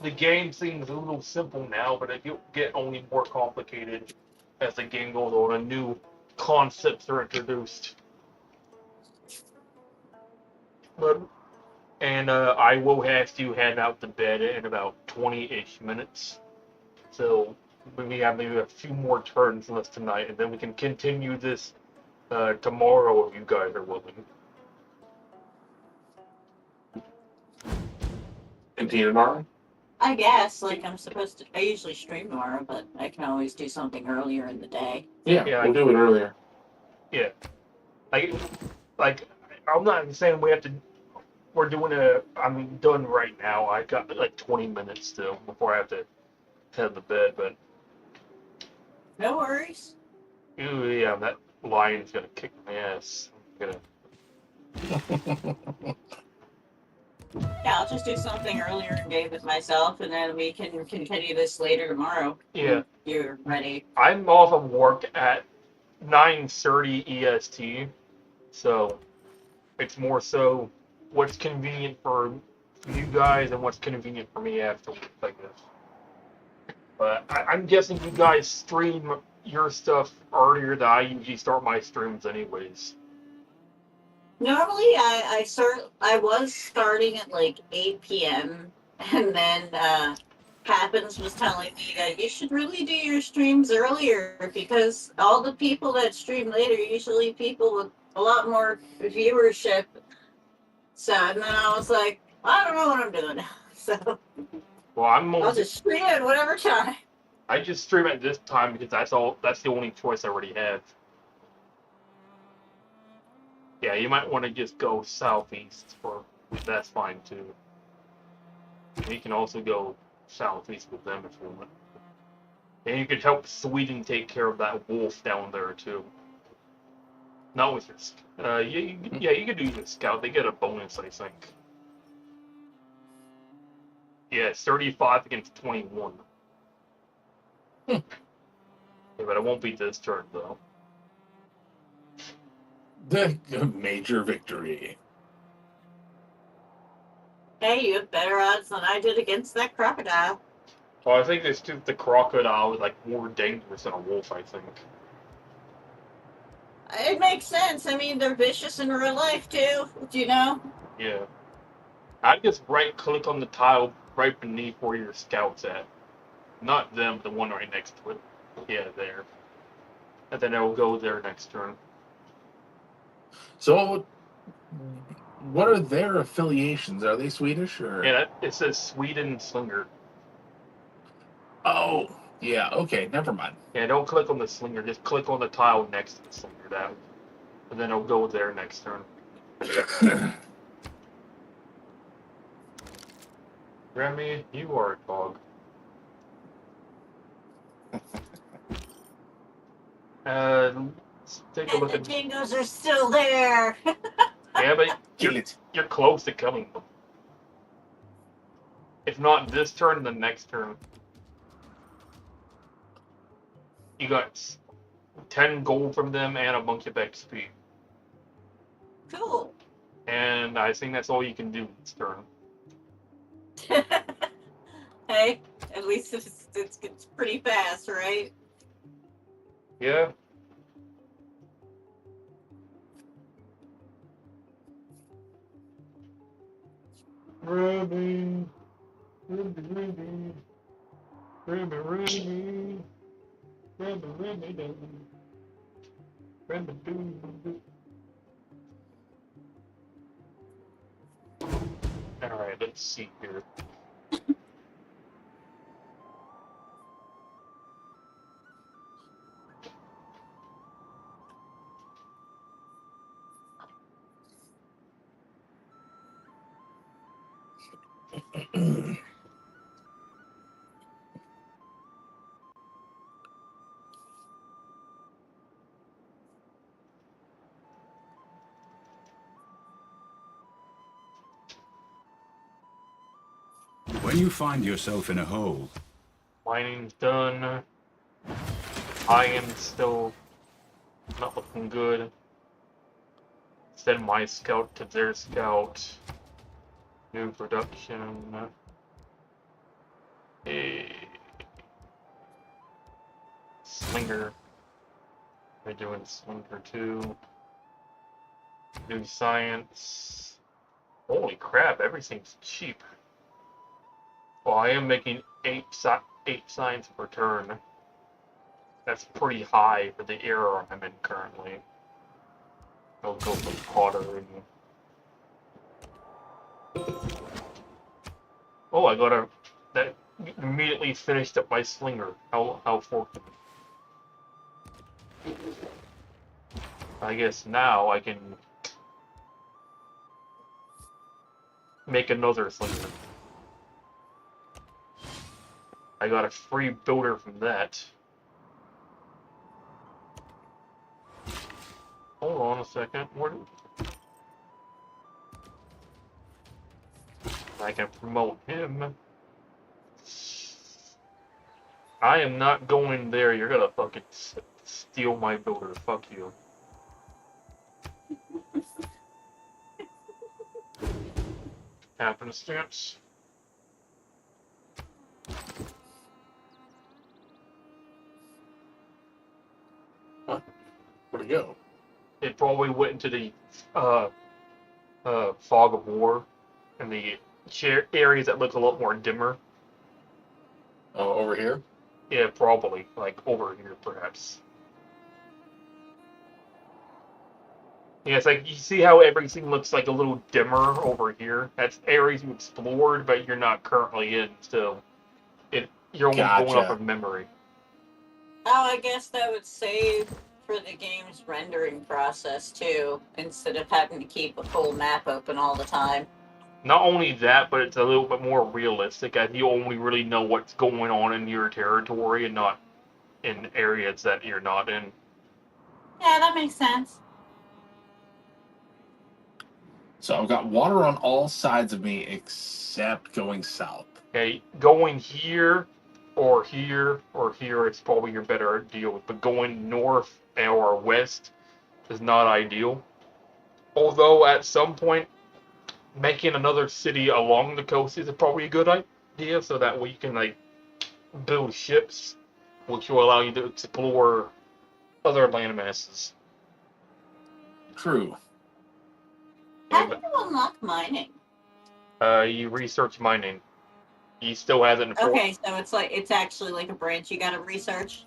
The game seems a little simple now, but it will get only more complicated as the game goes on and new concepts are introduced. I will have to head out to bed in about 20-ish minutes. So we have maybe a few more turns left tonight, and then we can continue this tomorrow if you guys are willing. Continue tomorrow? I guess, like, I usually stream tomorrow, but I can always do something earlier in the day. Yeah, We'll do it earlier. Yeah. Like, I'm not saying we have to. I'm done right now. I got like 20 minutes still before I have to head to bed, but. No worries. Ooh, yeah, that lion's gonna kick my ass. I'm gonna. Yeah, I'll just do something earlier in the day with myself, and then we can continue this later tomorrow. Yeah. when you're ready. I'm off of work at 9:30 EST, so it's more so what's convenient for you guys and what's convenient for me afterwards, I guess. But I'm guessing you guys stream your stuff earlier than I usually start my streams, anyways. Normally, I was starting at like 8 p.m. and then Happens was telling me that you should really do your streams earlier because all the people that stream later usually people with a lot more viewership. So and then I was like, I don't know what I'm doing now. So Well, I'll just stream at whatever time. I just stream at this time because that's the only choice I already have. Yeah, you might want to just go southeast for that's fine too. You can also go southeast with them if you want. And you could help Sweden take care of that wolf down there too. Not with your yeah, you could do your scout. They get a bonus, I think. Yeah, it's 35 against 21. Yeah, but it won't be this turn though. The major victory. Hey, you have better odds than I did against that crocodile. Well, I think the crocodile is like more dangerous than a wolf, I think. It makes sense. I mean, they're vicious in real life too. Do you know? Yeah. I'd just right click on the tile right beneath where your scout's at. Not them, the one right next to it. Yeah, there. And then it'll go there next turn. So, what are their affiliations? Are they Swedish or? Yeah, it says Sweden Slinger. Oh, yeah. Okay, never mind. Yeah, don't click on the slinger. Just click on the tile next to the slinger. That, and then it'll go there next turn. Remy, you are a dog. Let's take a look The at. dingoes are still there. Yeah, but Kill it. you're close to killing them. If not this turn, the next turn. You got 10 gold from them and a bunch of XP. Cool. And I think that's all you can do this turn. Hey, at least it's pretty fast, right? Yeah. Ruby. Ruby, Ruby. Ruby, Ruby. Ruby, Ruby, Ruby. Ruby, Ruby. Alright, let's see here. When you find yourself in a hole, Mining's done. I am still not looking good. Send my scout to their scout. New production. Hey. Slinger. They're doing Slinger too. New science. Holy crap, everything's cheap. Well, I am making 8 science per turn. That's pretty high for the era I'm in currently. I'll go for pottery. Oh, I got a... That immediately finished up my slinger. How fortunate. I guess now I can make another slinger. I got a free builder from that. Hold on a second. I can promote him. I am not going there. You're gonna fucking steal my builder. Fuck you. Happenstance. Where'd it go? It probably went into the uh, fog of war and the areas that look a lot more dimmer. Oh, over here? Yeah, probably. Like over here, perhaps. Yeah, it's like you see how everything looks like a little dimmer over here. That's areas you explored, but you're not currently in. So you're only going off Gotcha. of memory. Oh, I guess that would save for the game's rendering process too, instead of having to keep a full map open all the time. Not only that, but it's a little bit more realistic, as you only really know what's going on in your territory and not in areas that you're not in. Yeah, that makes sense. So I've got water on all sides of me except going south. Okay, going here or here or here is probably your better deal, but going north or west is not ideal. Although at some point, making another city along the coast is probably a good idea, so that way you can like build ships, which will allow you to explore other land masses. True. How do you unlock mining? You research mining. He still hasn't. Okay, so it's actually like a branch you gotta research.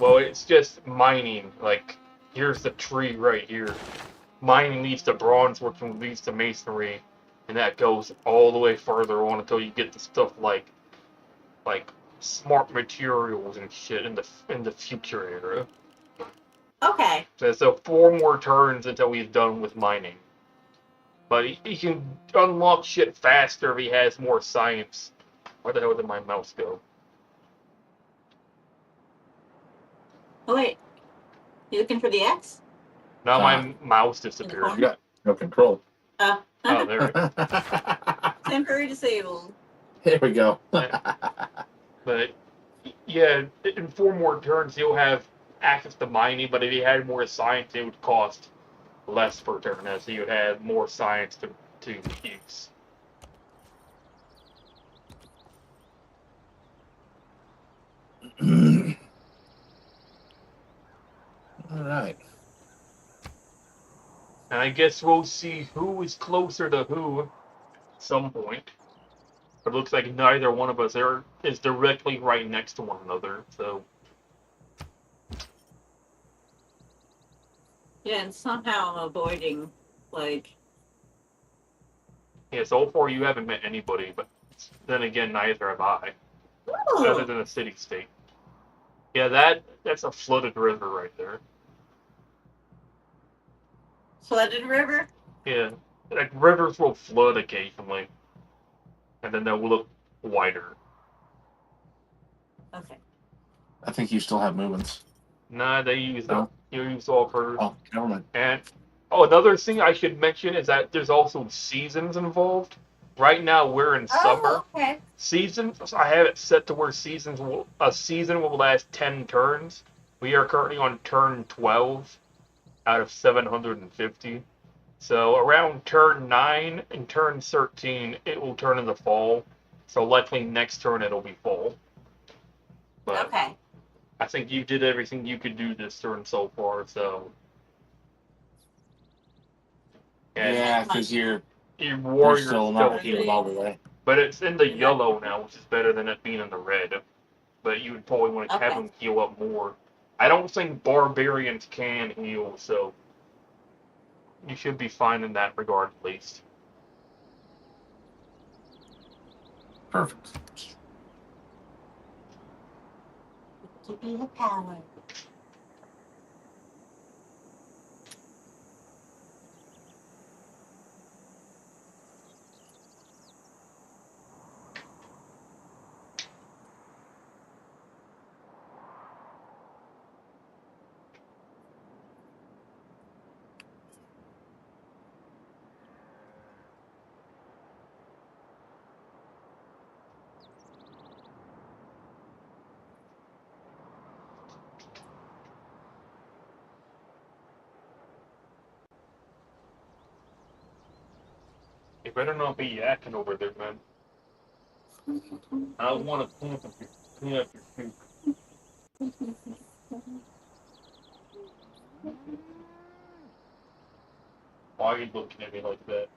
Well, it's just mining. Like, here's the tree right here. Mining leads to bronze, which leads to masonry, and that goes all the way further on until you get to stuff like smart materials and shit in the future era. Okay. So 4 more turns until he's done with mining. But he can unlock shit faster if he has more science. Where the hell did my mouse go? Oh wait, you looking for the X? Now my mouse disappeared. You got no control. Oh, there. Temporary disabled. Here we go. But yeah, in 4 more turns he'll have access to mining. But if he had more science, it would cost less per turn, as he would have more science to use. All right. And I guess we'll see who is closer to who at some point. But it looks like neither one of us is directly right next to one another, so. Yeah, and somehow I'm avoiding, like... Yeah, so far you haven't met anybody, but then again, neither have I. Ooh. Other than a city-state. Yeah, that's a flooded river right there. Flooded river? Yeah, like rivers will flood occasionally, and then they'll look wider. Okay. I think you still have movements. Nah, they use No. You use all hers. Oh, never mind. And another thing I should mention is that there's also seasons involved. Right now we're in summer. Oh, okay. Seasons, I have it set to where a season will last 10 turns. We are currently on turn 12 out of 750. So around turn 9 and turn 13, it will turn into fall. So likely next turn it'll be fall. But Okay. I think you did everything you could do this turn so far, so. Yeah, because your warrior's still not healed all the way. But it's in the yellow now, which is better than it being in the red. But you would probably want to have Okay. him heal up more. I don't think barbarians can heal, so you should be fine in that regard at least. Perfect. Give me the power. You better not be yakking over there, man. I don't want to clean up your poop. Why are you looking at me like that?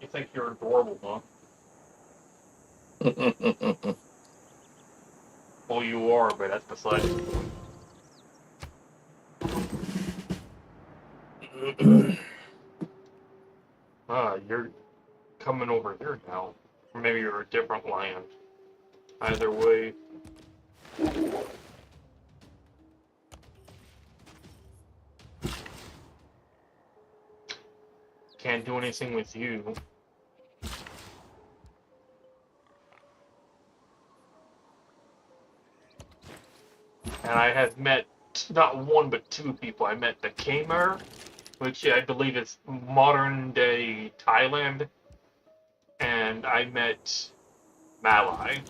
You think you're adorable, huh? Well, you are, but that's beside the point. You're coming over here now. Or maybe you're a different land. Either way. Can't do anything with you. And I have met not one but two people. I met the Khmer, which I believe is modern day Thailand, and I met Malai.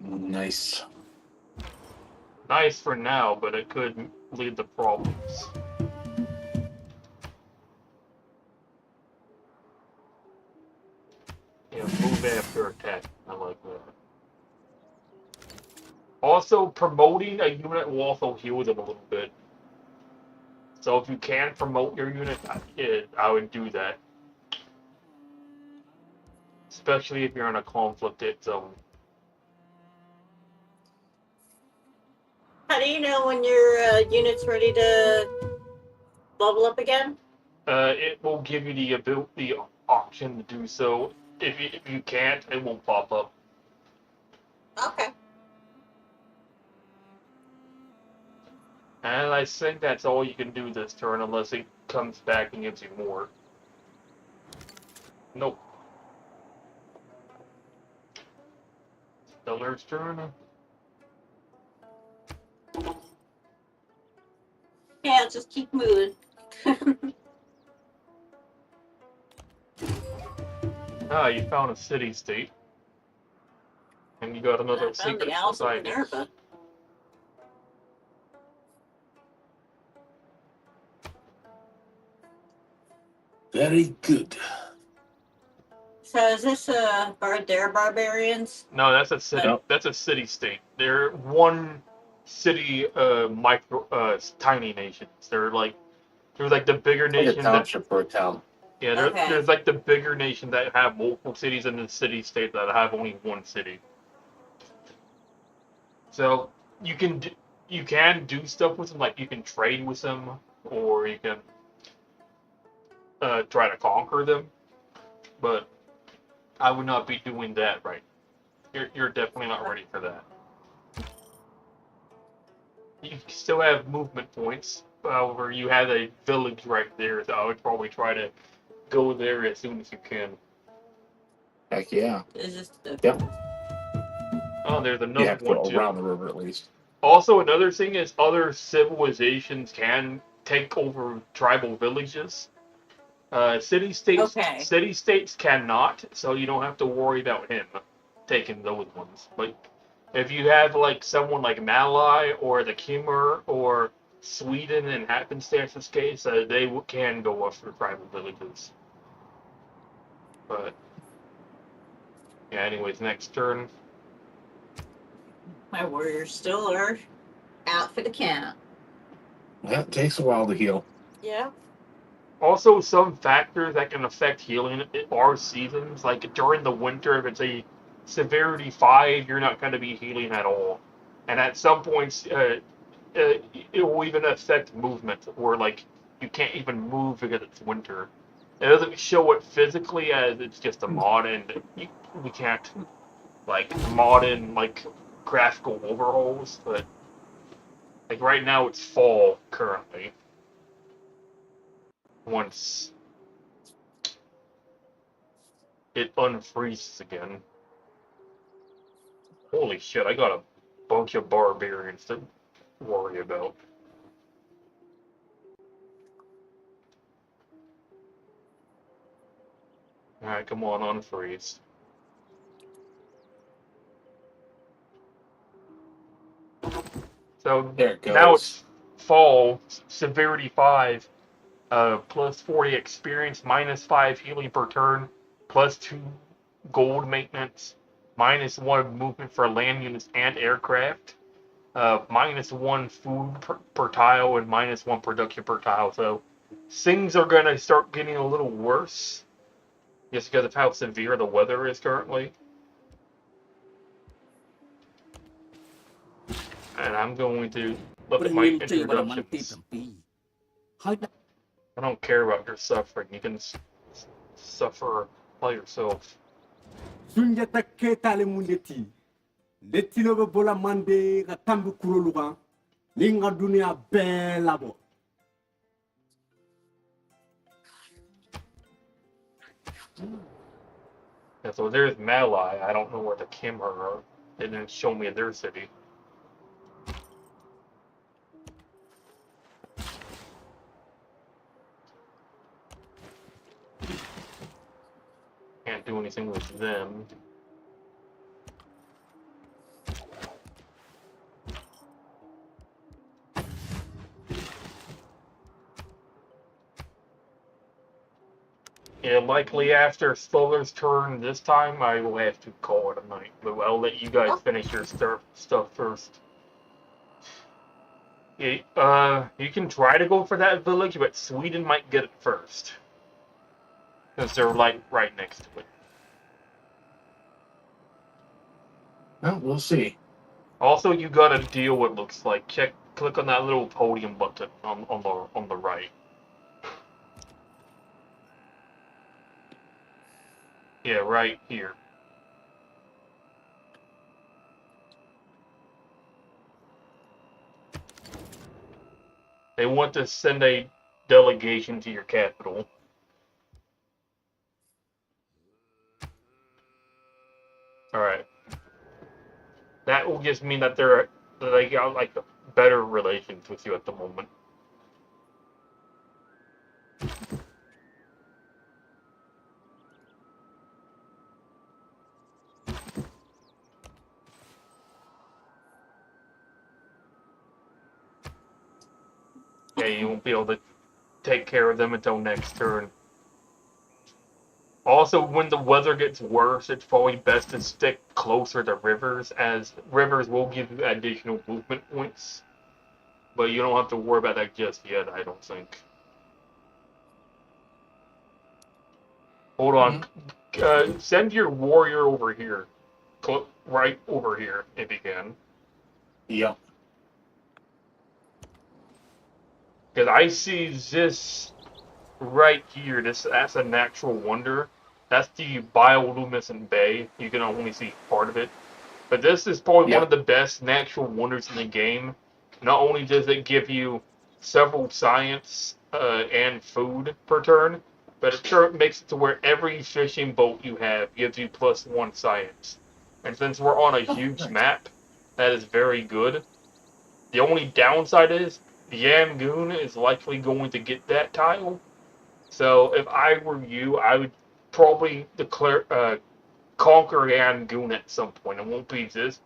Nice. Nice for now, but it could lead to problems. Yeah, move after attack. I like that. Also, promoting a unit will also heal them a little bit. So if you can promote your unit, I would do that. Especially if you're in a conflicted zone. How do you know when your unit's ready to level up again? It will give you the option to do so. If you can't, it won't pop up. Okay. And I think that's all you can do this turn unless it comes back and gives you more. Nope. Stellar's turn. Yeah, just keep moving. You found a city-state. And you got another I found secret the Owls of society. Minerva. Very good. So is this their barbarians? No, that's a city. No. That's a city-state. They're one city, tiny nations. They're like the bigger Like a nation that. township for a town. Yeah, Okay. there's like the bigger nation that have multiple cities and the city-state that have only one city. So you can do stuff with them, like you can trade with them, or you can try to conquer them. But I would not be doing that right. You're definitely not ready for that. You still have movement points. However, you have a village right there, so I would probably try to go there as soon as you can. Heck yeah. Is this Yep. Oh, there's You another have to go one too. around the river at least. Also, another thing is other civilizations can take over tribal villages. City-states cannot, so you don't have to worry about him taking those ones. But if you have like someone like Malai or the Khmer or Sweden in Happenstance's case, they can go after tribal villages. But yeah, anyways, next turn. My warriors still are out for the count. Yeah, it takes a while to heal. Yeah. Also, some factors that can affect healing are seasons. Like during the winter, if it's a severity 5, you're not going to be healing at all. And at some points, it will even affect movement, where like you can't even move because it's winter. It doesn't show it physically as it's just a mod, and we can't like mod in like graphical overhauls. But like right now, it's fall currently. Once it unfreezes again. Holy shit, I got a bunch of barbarians to worry about. Alright, come on, unfreeze. So There it goes. now it's fall, severity 5, plus 40 experience, minus 5 healing per turn, plus 2 gold maintenance, minus 1 movement for land units and aircraft, minus 1 food per tile, and minus 1 production per tile. So things are going to start getting a little worse just because of how severe the weather is currently. And I'm going to look at my introductions. I don't care about your suffering. You can suffer by yourself. Sunjata Keita le mundeti. Letino be bola mande ka tambi kuroluga. Linga dunia belabo. Yeah, so there's Malai. I don't know where the Khmer are. They didn't show me their city. Can't do anything with them. Yeah, likely after Solar's turn this time, I will have to call it a night. But I'll let you guys finish your stuff first. Yeah, you can try to go for that village, but Sweden might get it first. Because they're, like, right next to it. Well, we'll see. Also, you got a deal, what looks like. Click on that little podium button on the right. Yeah, right here. They want to send a delegation to your capital. Alright. That will just mean that they got like the better relations with you at the moment. Yeah, you won't be able to take care of them until next turn. Also, when the weather gets worse, it's probably best to stick closer to rivers, as rivers will give you additional movement points. But you don't have to worry about that just yet, I don't think. Hold on. Send your warrior over here. Right over here, if you can. Yep. Because I see this right here. That's a natural wonder. That's the bioluminescent bay. You can only see part of it. But this is probably one of the best natural wonders in the game. Not only does it give you several science and food per turn, but it makes it to where every fishing boat you have gives you +1 science. And since we're on a huge map, that is very good. The only downside is Yangon is likely going to get that tile. So if I were you, I would probably declare conquer Yangon at some point. It won't be this.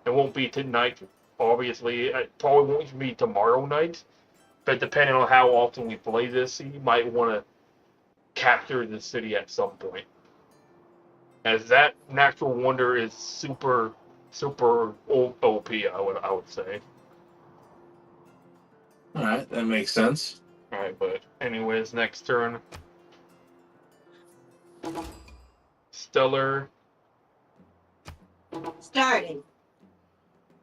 It won't be tonight. Obviously, it probably won't even be tomorrow night. But depending on how often we play this, you might want to capture the city at some point. As that natural wonder is super OP, I would say. Alright, that makes sense. Alright, but anyways, next turn. Stellar. Starting.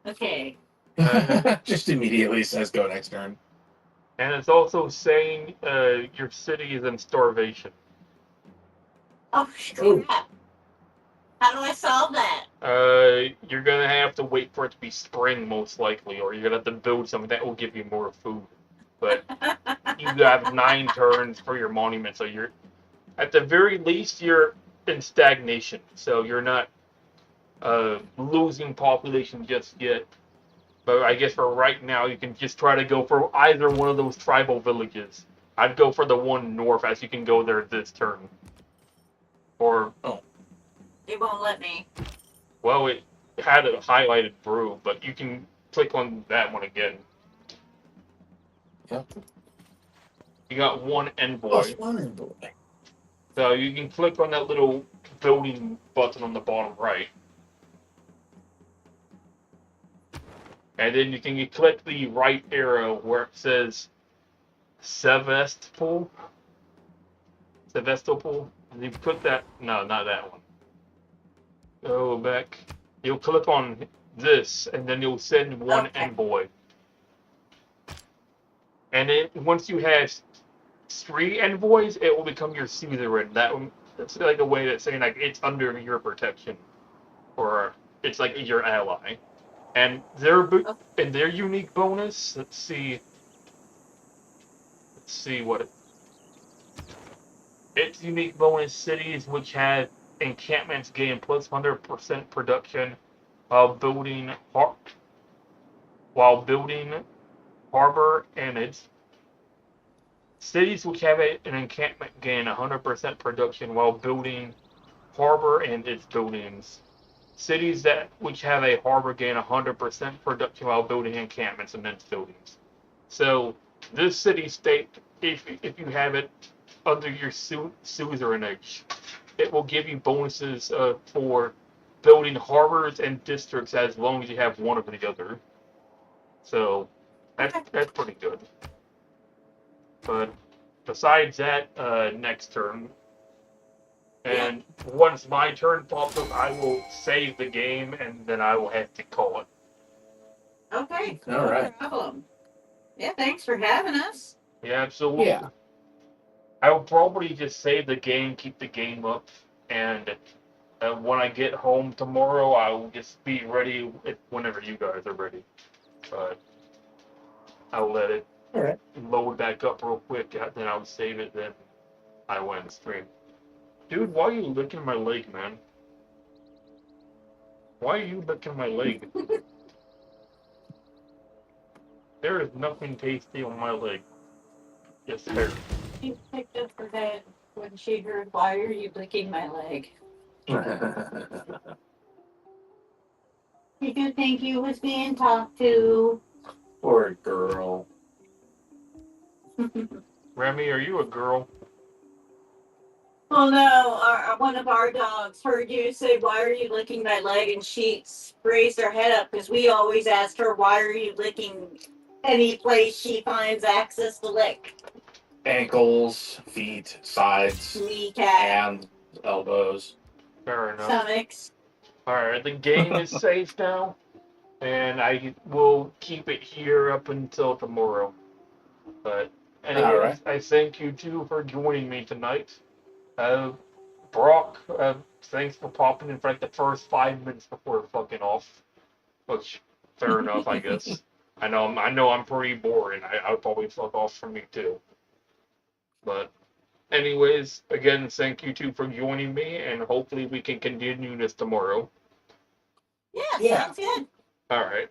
Okay. Just immediately says go next turn. And it's also saying your city is in starvation. Oh, crap. How do I solve that? You're gonna have to wait for it to be spring, most likely, or you're gonna have to build something that will give you more food. But you have 9 turns for your monument, so you're, at the very least, you're in stagnation. So you're not losing population just yet. But I guess for right now, you can just try to go for either one of those tribal villages. I'd go for the one north, as you can go there this turn. Or It won't let me. well, it had a highlighted brew, but you can click on that one again. Yep. You got one Oh, envoy. Spawning boy. So you can click on that little building button on the bottom right. And then you can click the right arrow where it says Sevastopol. And you put that, no, not that one. Go back. You'll click on this, and then you'll send one Okay. envoy. And then once you have 3 envoys, it will become your suzerain. That's like a way that's saying like it's under your protection, or it's like your ally. And their unique bonus. Let's see what its unique bonus: cities which have encampments gain plus 100% production while building harbor, and its cities which have an encampment gain 100% production while building harbor and its buildings. Cities which have a harbor gain 100% production while building encampments and its buildings. So this city-state, if you have it under your suzerainage, it will give you bonuses for building harbors and districts as long as you have one of the other. So that's pretty good. But besides that, next turn. And once my turn pops up, I will save the game, and then I will have to call it. Okay. All right. No problem. Yeah, thanks for having us. Yeah, absolutely. Yeah. I will probably just save the game, keep the game up, and when I get home tomorrow, I will just be ready whenever you guys are ready. But I'll let it All right. load back up real quick, then I'll save it, then I will end the stream. Dude, why are you licking my leg, man? Why are you licking my leg? There is nothing tasty on my leg. Yes, sir. She picked up her head when she heard, "Why are you licking my leg?" Did you think you was being talked to? Poor girl. Remy, are you a girl? Well, no, one of our dogs heard you say, "Why are you licking my leg?" And she raised her head up because we always asked her, "Why are you licking any place she finds access to lick?" Ankles, feet, sides, Kneecap, and elbows. Fair enough. stomachs. Alright, the game is safe now, and I will keep it here up until tomorrow. But anyways, Alright. I thank you two for joining me tonight. Brock, thanks for popping in for like the first 5 minutes before fucking off. Which, fair enough, I guess. I know I'm pretty boring. I would probably fuck off from me too. But anyways, again, thank you two for joining me, and hopefully we can continue this tomorrow. Yeah, Yeah. sounds good. All right.